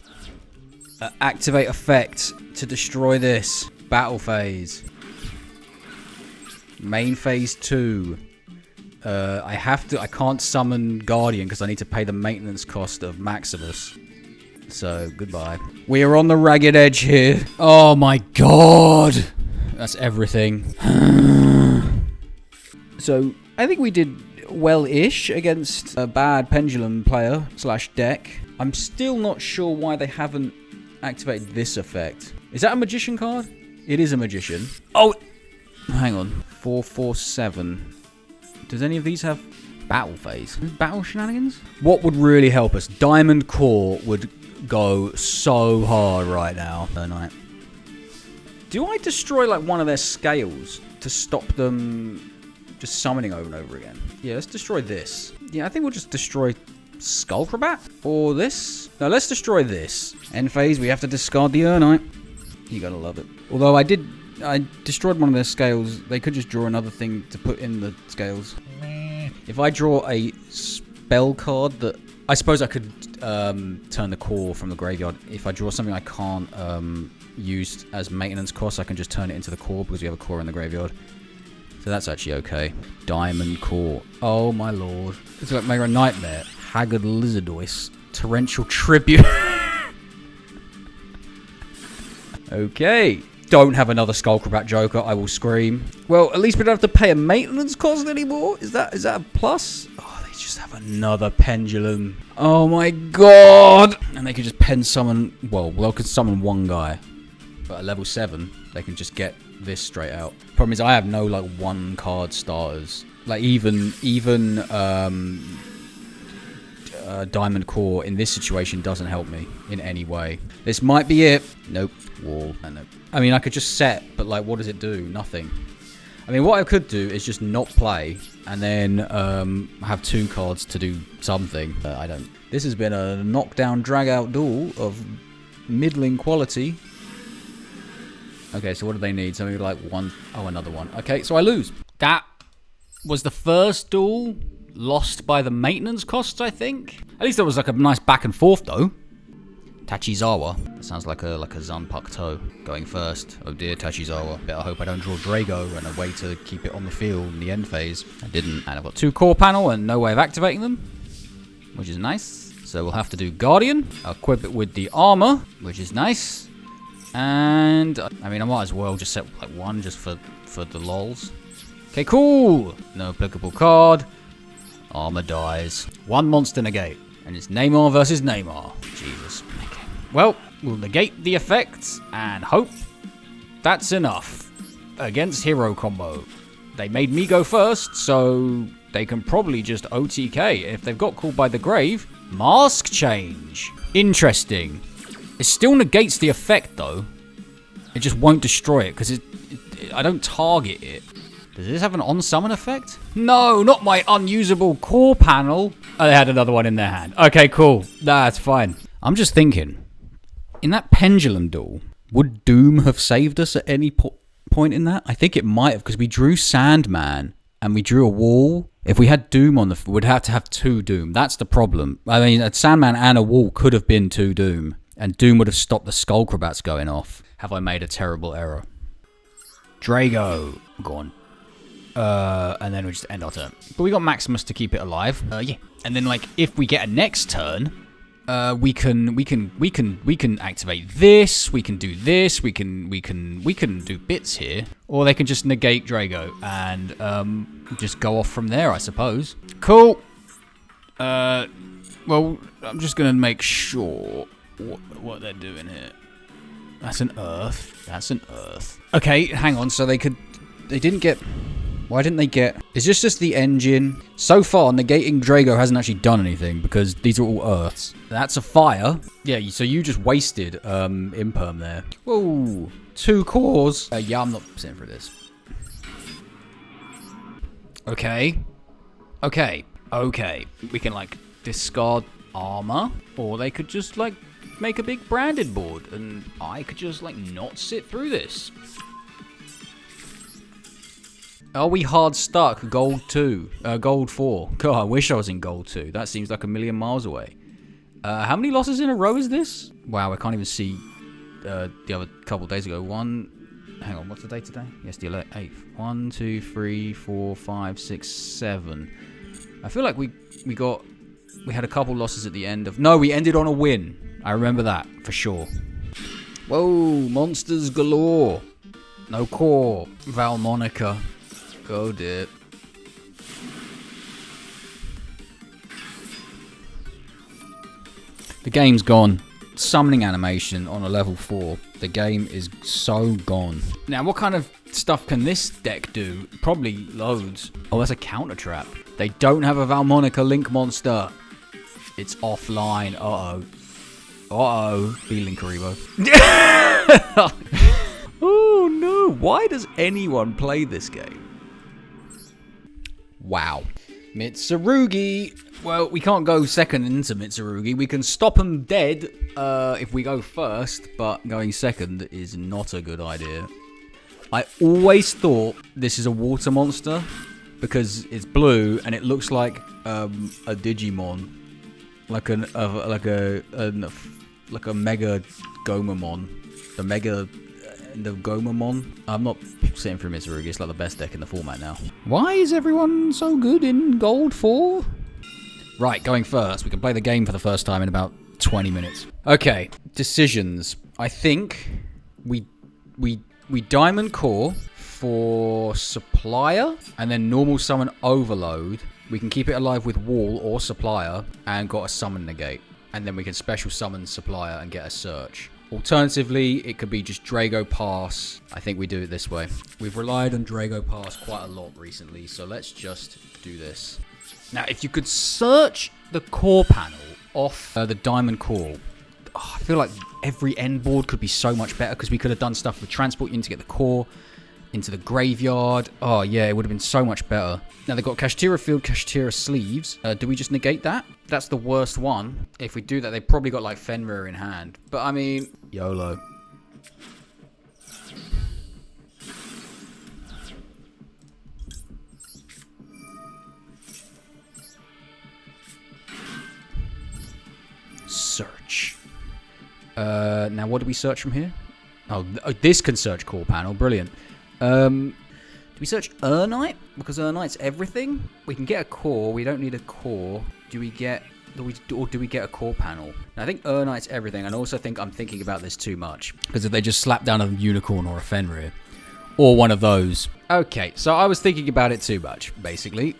Activate effect to destroy this. Battle phase. Main phase 2. I can't summon Guardian because I need to pay the maintenance cost of Maximus. So, goodbye. We are on the ragged edge here. Oh my god! That's everything. So, I think we did well-ish against a bad Pendulum player / deck. I'm still not sure why they haven't activated this effect. Is that a Magician card? It is a Magician. Oh! Hang on. 447. Does any of these have battle phase? Battle shenanigans? What would really help us? Diamond Core would go so hard right now. Do I destroy like one of their scales to stop them... just summoning over and over again? Yeah, let's destroy this. Yeah, I think we'll just destroy Skullcrabat. Or this. No, let's destroy this. End phase, we have to discard the Urnite. You gotta love it. Although I destroyed one of their scales. They could just draw another thing to put in the scales. If I draw a spell card that... I suppose I could turn the core from the graveyard. If I draw something I can't use as maintenance cost, I can just turn it into the core because we have a core in the graveyard. So that's actually okay. Diamond Core. Oh my lord. It's like Mega Nightmare. Haggard Lizardoise. Torrential Tribute. Okay. Don't have another Skullcrabat Joker. I will scream. Well, at least we don't have to pay a maintenance cost anymore. Is that a plus? Oh, they just have another Pendulum. Oh my god. And they could just pen summon... Well, they could summon one guy. But at level 7, they can just get this straight out. Problem is I have no like one card starters. Like even Diamond Core in this situation doesn't help me in any way. This might be it. Nope. Wall. Nope. I mean I could just set, but like what does it do? Nothing. I mean what I could do is just not play and then have 2 cards to do something. I don't. This has been a knockdown drag out duel of middling quality. Okay, so what do they need? Something like one... Oh, another one. Okay, so I lose. That was the first duel lost by the maintenance costs, I think. At least there was like a nice back and forth, though. Tachizawa. That sounds like a Zanpakuto going first. Oh dear, Tachizawa. Better hope I don't draw Drago and a way to keep it on the field in the end phase. I didn't. And I've got 2 core panel and no way of activating them, which is nice. So we'll have to do Guardian. I'll equip it with the armor, which is nice. And, I mean, I might as well just set like 1 just for the lols. Okay, cool. No applicable card. Armor dies. 1 monster negate. And it's Neymar versus Neymar. Jesus. Okay. Well, we'll negate the effects and hope that's enough. Against hero combo. They made me go first, so they can probably just OTK. If they've got called by the grave, mask change. Interesting. It still negates the effect, though. It just won't destroy it, because I don't target it. Does this have an on-summon effect? No, not my unusable core panel. Oh, they had another one in their hand. Okay, cool. That's fine. I'm just thinking, in that Pendulum duel, would Doom have saved us at any point in that? I think it might have, because we drew Sandman, and we drew a wall. If we had Doom on we'd have to have 2 Doom. That's the problem. I mean, a Sandman and a wall could have been 2 Doom. And Doom would have stopped the Skullcrabats going off. Have I made a terrible error? Drago. Gone. And then we just end our turn. But we got Maximus to keep it alive. Yeah. And then, like, if we get a next turn, We can activate this. We can do this. We can do bits here, or they can just negate Drago and just go off from there, I suppose. Cool. Well, I'm just gonna make sure what they're doing here. That's an Earth. That's an Earth. Okay, hang on. So they didn't get. Why didn't they get... Is this just the engine? So far, negating Drago hasn't actually done anything because these are all Earths. That's a fire. Yeah, so you just wasted Imperm there. Whoa, 2 cores. Yeah, I'm not sitting for this. Okay. We can, like, discard armor. Or they could just, like, make a big branded board. And I could just, like, not sit through this. Are we hard stuck? Gold 2. Gold 4. God, I wish I was in gold 2. That seems like a million miles away. How many losses in a row is this? Wow, I can't even see the other couple of days ago. Hang on, what's the date today? Yes, the 8th. 1, 2, 3, 4, 5, 6, 7. I feel like we had a couple losses at the end of... No, we ended on a win. I remember that, for sure. Whoa, monsters galore. No core. Valmonica. Go dip. The game's gone. Summoning animation on a level 4. The game is so gone. Now, what kind of stuff can this deck do? Probably loads. Oh, that's a counter trap. They don't have a Valmonica Link monster. It's offline. Uh-oh. Uh-oh. Be Linkaribo. Oh, no. Why does anyone play this game? Wow. Mitsurugi. Well, we can't go second into Mitsurugi. We can stop him dead if we go first, but going second is not a good idea. I always thought this is a water monster because it's blue and it looks like a Digimon, like a Mega Gomamon, the Gomamon. I'm not sitting for Mitsurugi. It's like the best deck in the format now. Why is everyone so good in Gold 4? Right, going first. We can play the game for the first time in about 20 minutes. Okay, decisions. I think we Diamond Core for Supplier, and then normal summon Overload. We can keep it alive with Wall or Supplier, and got a Summon Negate. And then we can special summon Supplier and get a Search. Alternatively, it could be just Drago Pass. I think we do it this way. We've relied on Drago Pass quite a lot recently, so let's just do this. Now, if you could search the core panel off the Diamond Core, I feel like every end board could be so much better because we could have done stuff with Transport Unit to get the core into the graveyard. Oh, yeah, it would have been so much better. Now, they've got Kashtira Field, Kashtira Sleeves. Do we just negate that? That's the worst one. If we do that, they've probably got, like, Fenrir in hand. But, I mean, YOLO. Search. Now, what do we search from here? Oh, this can search core panel. Brilliant. Do we search Urnite? Because Urnite's everything. We can get a core. We don't need a core. Do we get a core panel? Now, I think Urnite's everything. And I also think I'm thinking about this too much. Because if they just slap down a Unicorn or a Fenrir. Or one of those. Okay, so I was thinking about it too much, basically.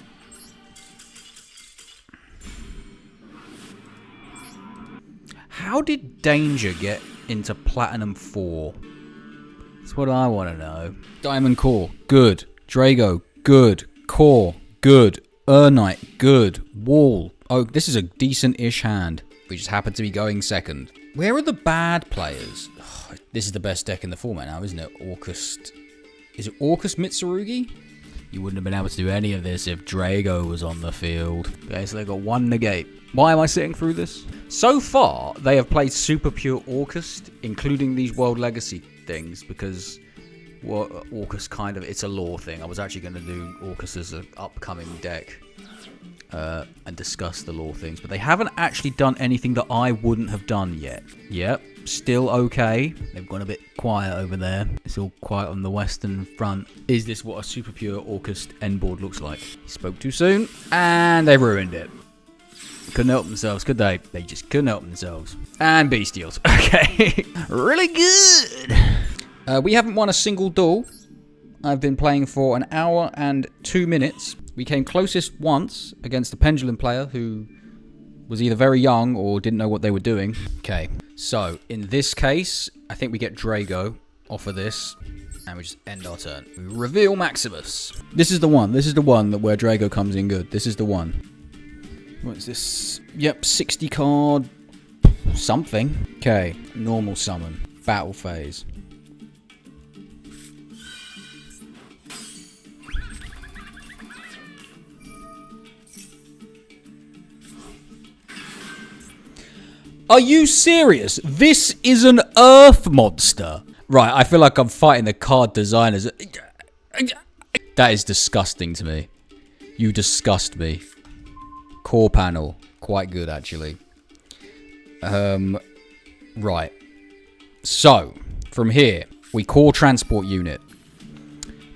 How did Danger get into Platinum 4? That's what I want to know. Diamond Core, good. Drago, good. Core, good. Urnite, good. Wall. Oh, this is a decent-ish hand. We just happen to be going second. Where are the bad players? Oh, this is the best deck in the format now, isn't it? Orcust. Is it Orcust Mitsurugi? You wouldn't have been able to do any of this if Drago was on the field. Okay, so they got one negate. Why am I sitting through this? So far, they have played Super Pure Orcust, including these World Legacy things, because Orcust kind of, it's a lore thing. I was actually going to do Orcust as an upcoming deck and discuss the lore things, but they haven't actually done anything that I wouldn't have done yet. Yep, still okay. They've gone a bit quiet over there. It's all quiet on the western front. Is this what a Super Pure Orcust end board looks like? Spoke too soon, and they ruined it. Couldn't help themselves, could they? They just couldn't help themselves. And bestials. Okay. Really good. We haven't won a single duel. I've been playing for an hour and 2 minutes. We came closest once against the pendulum player who was either very young or didn't know what they were doing. Okay, so in this case, I think we get Drago off of this. And we just end our turn. We reveal Maximus. This is the one. This is the one that where Drago comes in good. This is the one. What is this? Yep, 60 card something. Okay, normal summon. Battle phase. Are you serious? This is an earth monster. Right, I feel like I'm fighting the card designers. That is disgusting to me. You disgust me. Core panel. Quite good, actually. Right. So, from here, we core transport unit.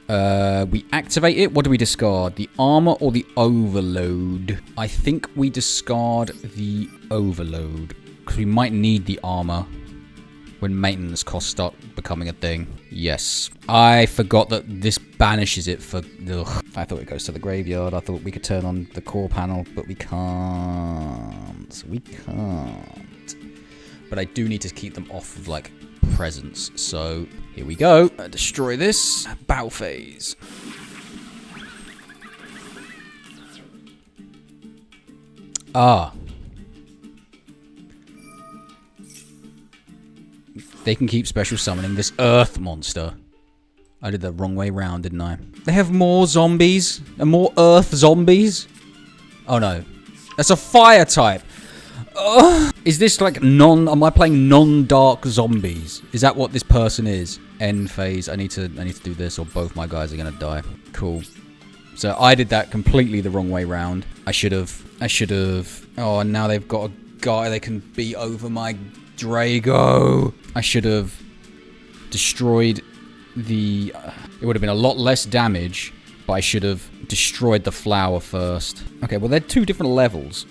We activate it. What do we discard? The armor or the overload? I think we discard the overload. Because we might need the armor when maintenance costs start becoming a thing. Yes. I forgot that this banishes it for... Ugh. I thought it goes to the graveyard. I thought we could turn on the core panel, but we can't. We can't. But I do need to keep them off of, like, presence. So, here we go. Destroy this. Battle phase. Ah. They can keep special summoning this earth monster. I did the wrong way round, didn't I? They have more zombies? And more earth zombies? Oh no. That's a fire type. Ugh. Is this like am I playing non-dark zombies? Is that what this person is? End phase. I need to do this or both my guys are gonna die. Cool. So I did that completely the wrong way round. I should have. Oh, and now they've got a guy they can beat over my Drago. I should have destroyed the... it would have been a lot less damage, but I should have destroyed the flower first. Okay, well, they're two different levels.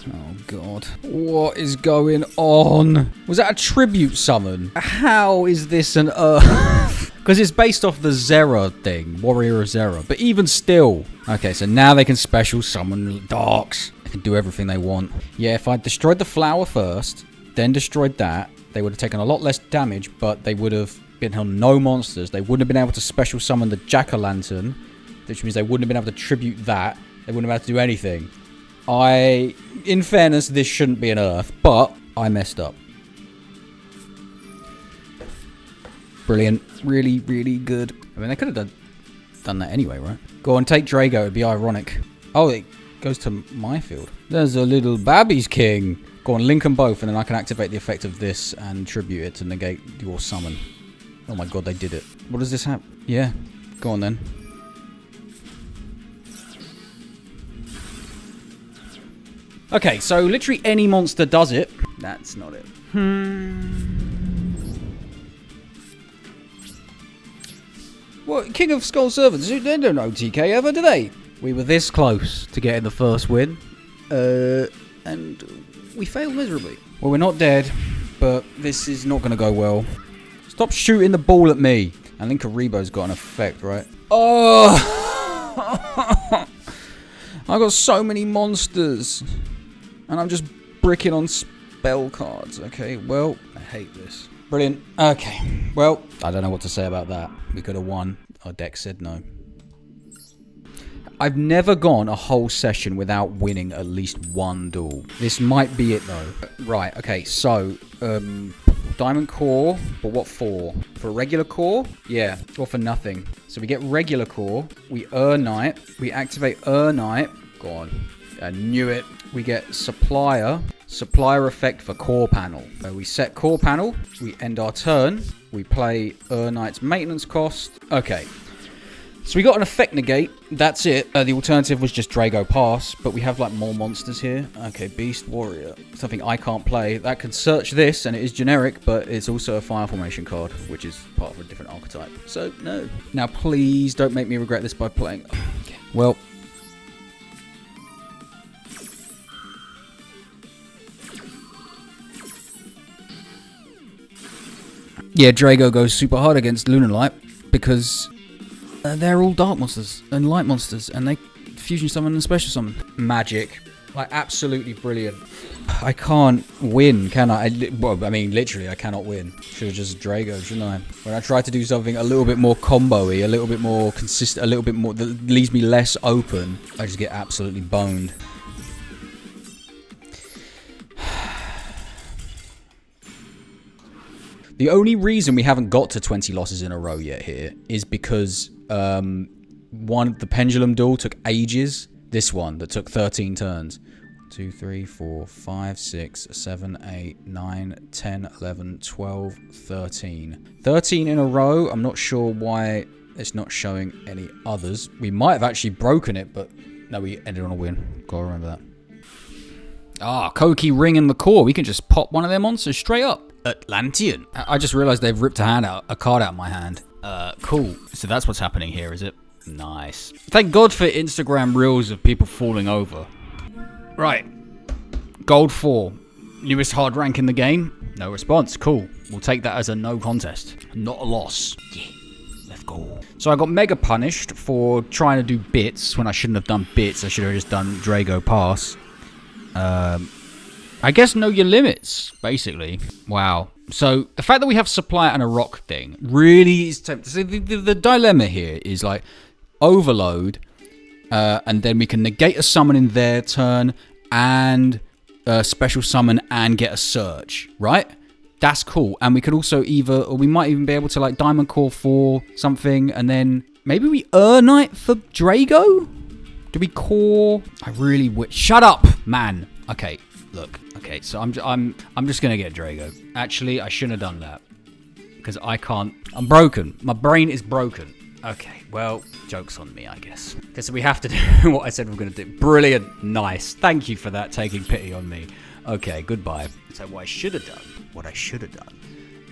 Oh, God. What is going on? Was that a tribute summon? How is this an Earth? Because it's based off the Zera thing, Warrior of Zera. But even still... okay, so now they can special summon Darks. They can do everything they want. Yeah, if I destroyed the flower first, then destroyed that, they would have taken a lot less damage, but they would have been on no monsters. They wouldn't have been able to special summon the Jack-o'-lantern, which means they wouldn't have been able to tribute that. They wouldn't have been able to do anything. In fairness, this shouldn't be an Earth, but I messed up. Brilliant. Really, really good. I mean, they could have done that anyway, right? Go on, take Drago. It'd be ironic. Oh, it goes to my field. There's a little Babby's King. Go on, link them both, and then I can activate the effect of this and tribute it to negate your summon. Oh my god, they did it. What does this have? Yeah, go on then. Okay, so literally any monster does it. That's not it. What, King of Skull Servants? They don't know TK ever, do they? We were this close to getting the first win. And we failed miserably. Well, we're not dead, but this is not going to go well. Stop shooting the ball at me. And Linkaribo's got an effect, right? Oh! I got so many monsters. And I'm just bricking on spell cards. Okay, well, I hate this. Brilliant. Okay, well, I don't know what to say about that. We could have won. Our deck said no. I've never gone a whole session without winning at least one duel. This might be it, though. Right, okay, so, Diamond Core, but what for? For regular core? Yeah, or for nothing. So we get regular core, we Knight, we activate Knight. Go on. I knew it. We get Supplier effect for core panel. We set core panel, we end our turn, we play Knight's maintenance cost. Okay. So we got an effect negate. That's it. The alternative was just Drago pass, but we have like more monsters here. Okay, Beast Warrior. Something I can't play. That can search this, and it is generic, but it's also a fire formation card, which is part of a different archetype. So, no. Now, please don't make me regret this by playing. Okay. Well. Yeah, Drago goes super hard against Lunalight because they're all dark monsters and light monsters, and they fusion summon and special summon. Magic. Like, absolutely brilliant. I can't win, can I? Well, I mean, literally, I cannot win. Should have just Drago, shouldn't I? When I try to do something a little bit more combo-y, a little bit more consistent, a little bit more, that leaves me less open, I just get absolutely boned. The only reason we haven't got to 20 losses in a row yet here is because the Pendulum Duel took ages. This one that took 13 turns. 2, 3, 4, 5, 6, 7, 8, 9, 10, 11, 12, 13. 13 in a row. I'm not sure why it's not showing any others. We might have actually broken it, but no, we ended on a win. Gotta remember that. Ah, Koa'ki Ring in the core. We can just pop one of their monsters straight up. Atlantean. I just realized they've ripped a card out of my hand. Cool. So that's what's happening here, is it? Nice. Thank God for Instagram reels of people falling over. Right. Gold 4. Newest hard rank in the game. No response. Cool. We'll take that as a no contest. Not a loss. Yeah. Let's go. So I got mega punished for trying to do bits when I shouldn't have done bits. I should have just done Drago pass. I guess know your limits, basically. Wow. So the fact that we have supply and a rock thing really is tempting. So the dilemma here is like overload, and then we can negate a summon in their turn and special summon and get a search, right? That's cool. And we could also or we might even be able to like Diamond Core for something, and then maybe we Urnite for Drago? Do we core? I really wish. Shut up, man. Okay. Look, okay, so I'm just gonna get Drago. Actually, I shouldn't have done that because I can't. I'm broken. My brain is broken. Okay, well, joke's on me, I guess. Okay, so we have to do what I said we're gonna do. Brilliant, nice. Thank you for that, taking pity on me. Okay, goodbye. So what I should have done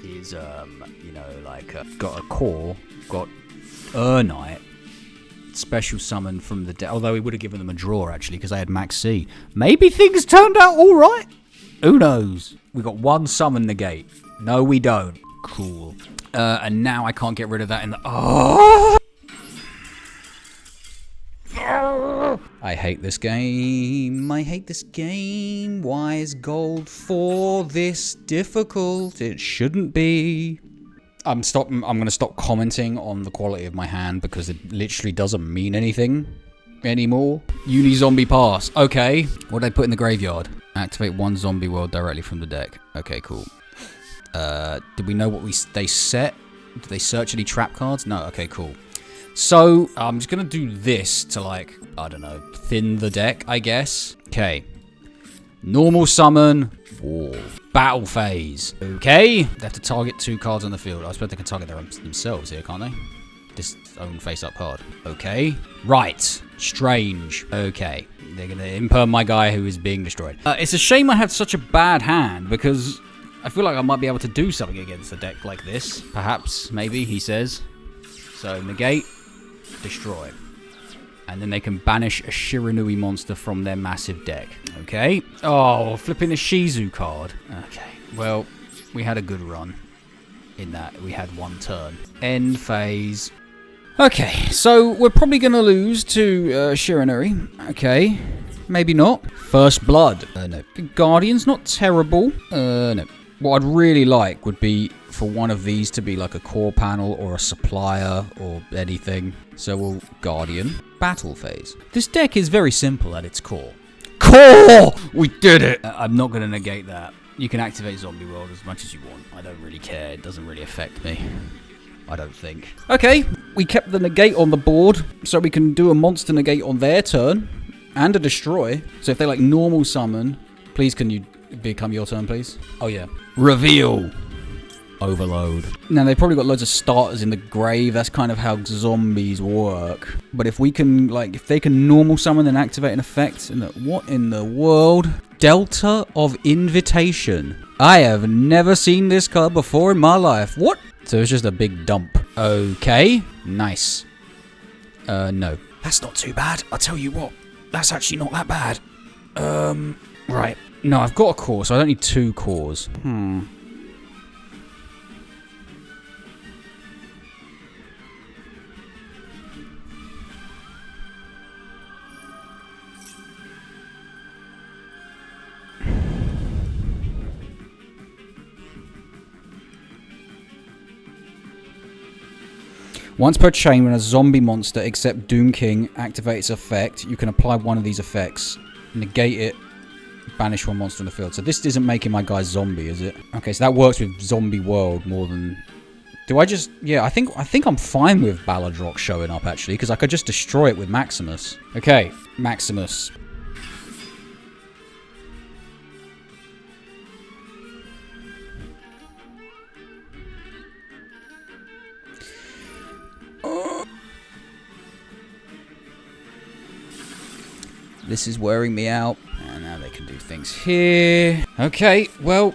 is, you know, like got a core, got Urnite. Special summon from the deck. Although he would have given them a draw, actually, because they had max C. Maybe things turned out all right. Who knows? We got one summon negate. No, we don't. Cool. And now I can't get rid of that in the... Oh! I hate this game. I hate this game. Why is Gold 4 this difficult? It shouldn't be. I'm going to stop commenting on the quality of my hand because it literally doesn't mean anything anymore. Uni Zombie Pass. Okay. What did I put in the graveyard? Activate one zombie world directly from the deck. Okay, cool. Did we know what they set? Did they search any trap cards? No. Okay, cool. So I'm just going to do this to, like, I don't know, thin the deck, I guess. Okay. Normal summon. War. Battle phase. Okay. They have to target 2 cards on the field. I suppose they can target themselves here, can't they? This own face-up card. Okay. Right. Strange. Okay. They're going to imperm my guy who is being destroyed. It's a shame I have such a bad hand because I feel like I might be able to do something against a deck like this. Perhaps. Maybe, he says. So, negate. Destroy. And then they can banish a Shiranui monster from their massive deck. Okay. Oh, flipping the Shizu card. Okay. Well, we had a good run in that. We had one turn. End phase. Okay. So we're probably going to lose to Shiranui. Okay. Maybe not. First Blood. No. Guardian's not terrible. No. What I'd really like would be for one of these to be like a core panel or a supplier or anything. So we'll Guardian. Battle phase. This deck is very simple at its core. Core! We did it! I'm not going to negate that. You can activate Zombie World as much as you want. I don't really care. It doesn't really affect me. I don't think. Okay, we kept the negate on the board so we can do a monster negate on their turn and a destroy. So if they like normal summon, please can you become your turn, please? Oh yeah. Reveal. Overload. Now they've probably got loads of starters in the grave. That's kind of how zombies work. But if we can, like, if they can normal summon and activate an effect, what in the world? Delta of Invitation. I have never seen this card before in my life. What? So it's just a big dump. Okay. Nice. No. That's not too bad. I'll tell you what. That's actually not that bad. Right. No, I've got a core, so I don't need 2 cores. Once per chain, when a zombie monster except Doom King activates effect, you can apply one of these effects, negate it, banish one monster on the field. So this isn't making my guy zombie, is it? Okay, so that works with Zombie World more than... Do I just... Yeah, I think I'm fine with Balladrock showing up, actually, because I could just destroy it with Maximus. Okay, Maximus. This is wearing me out. And now they can do things here. Okay, well,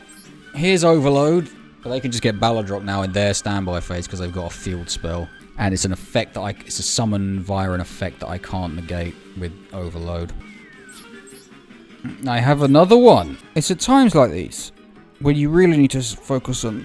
here's Overload. But they can just get Balladrock now in their standby phase because they've got a field spell. And it's an effect that it's a summon via an effect that I can't negate with Overload. I have another one. It's at times like these where you really need to focus on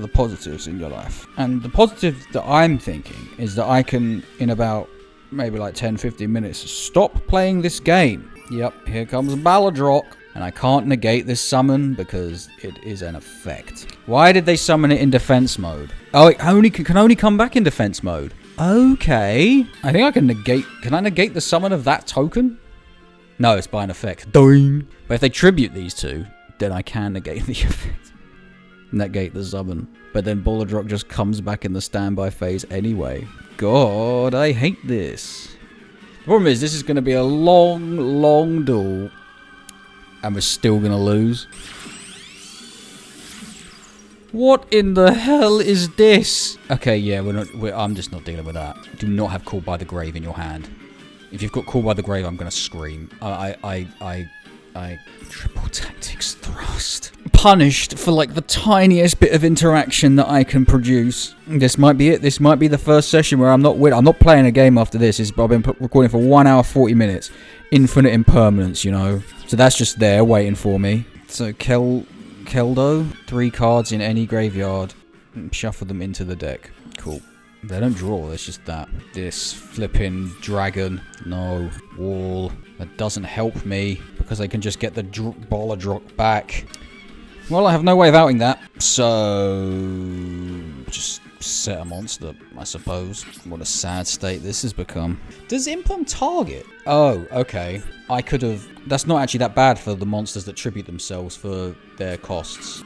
the positives in your life. And the positive that I'm thinking is that I can, in about maybe like 10-15 minutes, stop playing this game. Yep, here comes Balladrock. And I can't negate this summon because it is an effect. Why did they summon it in defense mode? Oh, it can only come back in defense mode. Okay. I think I can negate... Can I negate the summon of that token? No, it's by an effect. Doing. But if they tribute these two, then I can negate the effect. Negate the summon. But then Balladrock just comes back in the standby phase anyway. God, I hate this. The problem is, this is going to be a long, long duel. And we're still going to lose. What in the hell is this? Okay, yeah, I'm just not dealing with that. Do not have Called by the Grave in your hand. If you've got Called by the Grave, I'm going to scream. Triple Tactics Thrust. Punished for like the tiniest bit of interaction that I can produce. This might be it. This might be the first session where I'm not playing a game after this. I've been recording for 1 hour 40 minutes. Infinite impermanence, you know. So that's just there waiting for me. So Keldo, 3 cards in any graveyard. Shuffle them into the deck. Cool. They don't draw, it's just that. This flipping dragon. No. Wall. That doesn't help me because I can just get the Balladrock back. Well, I have no way of outing that. So... just set a monster, I suppose. What a sad state this has become. Does Impum target? Oh, okay. I could have... That's not actually that bad for the monsters that tribute themselves for their costs.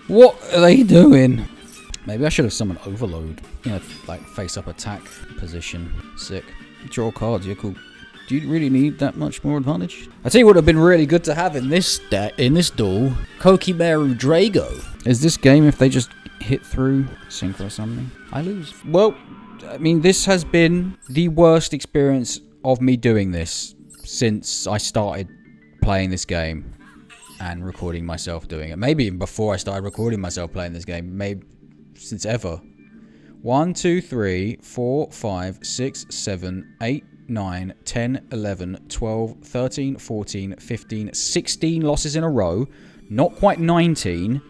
What are they doing? Maybe I should have summoned Overload. You know, like face-up attack position. Sick. Draw cards, yeah, cool. Do you really need that much more advantage? I tell you what would have been really good to have in this duel. Koa'ki Meiru Drago. Is this game if they just hit through synchro something? I lose. Well, I mean, this has been the worst experience of me doing this since I started playing this game and recording myself doing it. Maybe even before I started recording myself playing this game. Maybe since ever. 1, 2, 3, 4, 5, 6, 7, 8, 9, 10, 11, 12, 13, 14, 15, 16 losses in a row. Not quite 19.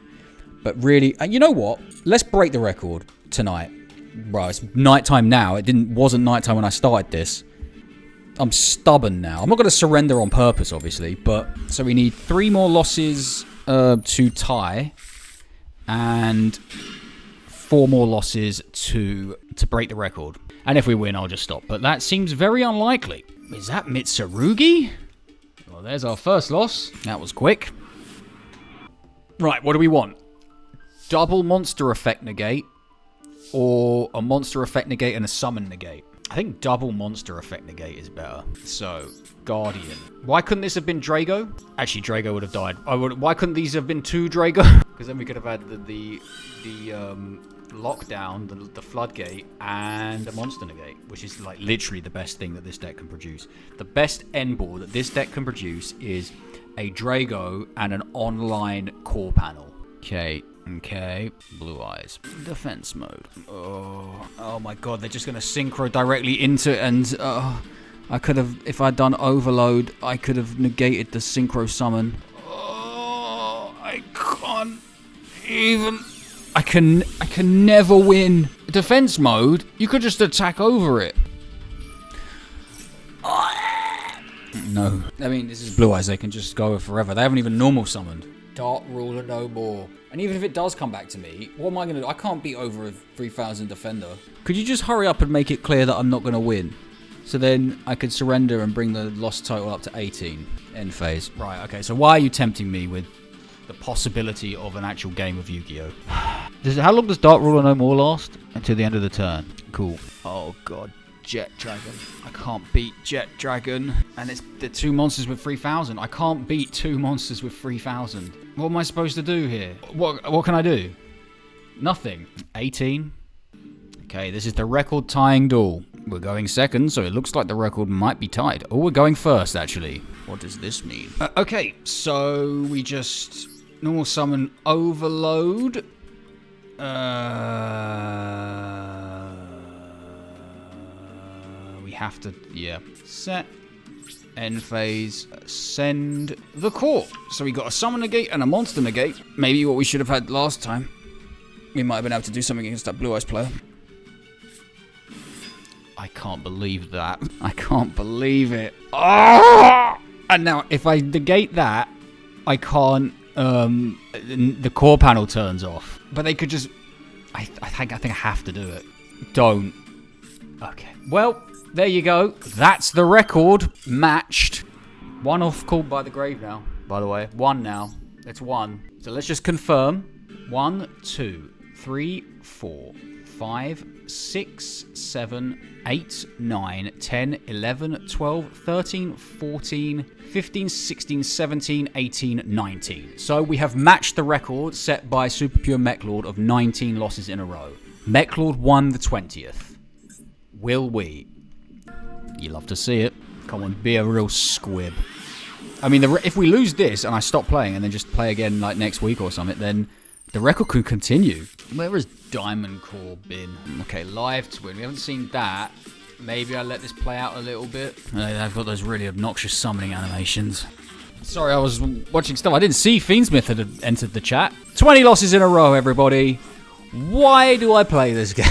But really, and you know what? Let's break the record tonight. Well, it's nighttime now. It wasn't nighttime when I started this. I'm stubborn now. I'm not going to surrender on purpose, obviously. But so we need 3 more losses to tie, and 4 more losses to break the record. And if we win, I'll just stop. But that seems very unlikely. Is that Mitsurugi? Well, there's our first loss. That was quick. Right, what do we want? Double monster effect negate, or a monster effect negate and a summon negate. I think double monster effect negate is better. So, Guardian. Why couldn't this have been Drago? Actually, Drago would have died. Why couldn't these have been 2 Drago? Because then we could have had the lockdown, the floodgate, and a monster negate, which is like literally the best thing that this deck can produce. The best end board that this deck can produce is a Drago and an online core panel. Okay, blue eyes. Defense mode. Oh my god, they're just going to synchro directly into it, and I could have, if I'd done Overload, I could have negated the synchro summon. Oh, I can't even... I can never win. Defense mode, you could just attack over it. No. I mean, this is blue eyes, they can just go forever. They haven't even normal summoned. Dart ruler no more. And even if it does come back to me, what am I going to do? I can't beat over a 3,000 defender. Could you just hurry up and make it clear that I'm not going to win? So then I could surrender and bring the lost total up to 18. End phase. Right, okay, so why are you tempting me with the possibility of an actual game of Yu-Gi-Oh? How long does Dart ruler no more last? Until the end of the turn. Cool. Oh, God. Jet Dragon. I can't beat Jet Dragon. And it's the 2 monsters with 3,000. I can't beat 2 monsters with 3,000. What am I supposed to do here? What can I do? Nothing. 18. Okay, this is the record tying duel. We're going second, so it looks like the record might be tied. Oh, we're going first, actually. What does this mean? Okay, so we just normal summon Overload. We have to, yeah. Set. End phase. Send the core. So we got a summon negate and a monster negate. Maybe what we should have had last time. We might have been able to do something against that Blue Eyes player. I can't believe that. I can't believe it. Oh! And now, if I negate that, I can't. The core panel turns off. But they could just. I think I have to do it. Don't. Okay. Well, there you go. That's the record matched. One off called by the grave now. By the way, one now. It's one. So let's just confirm. 1, 2, 3, 4, 5, 6, 7, 8, 9, 10, 11, 12, 13, 14, 15, 16, 17, 18, 19. So we have matched the record set by Super Pure Mechlord of 19 losses in a row. Mechlord won the 20th. Will we? You love to see it. Come on, be a real squib. I mean, if we lose this and I stop playing and then just play again like next week or something, then the record could continue. Where has Diamond Core been? Okay, live twin. We haven't seen that. Maybe I let this play out a little bit. I've got those really obnoxious summoning animations. Sorry, I was watching stuff. I didn't see Fiendsmith had entered the chat. 20 losses in a row, everybody. Why do I play this game?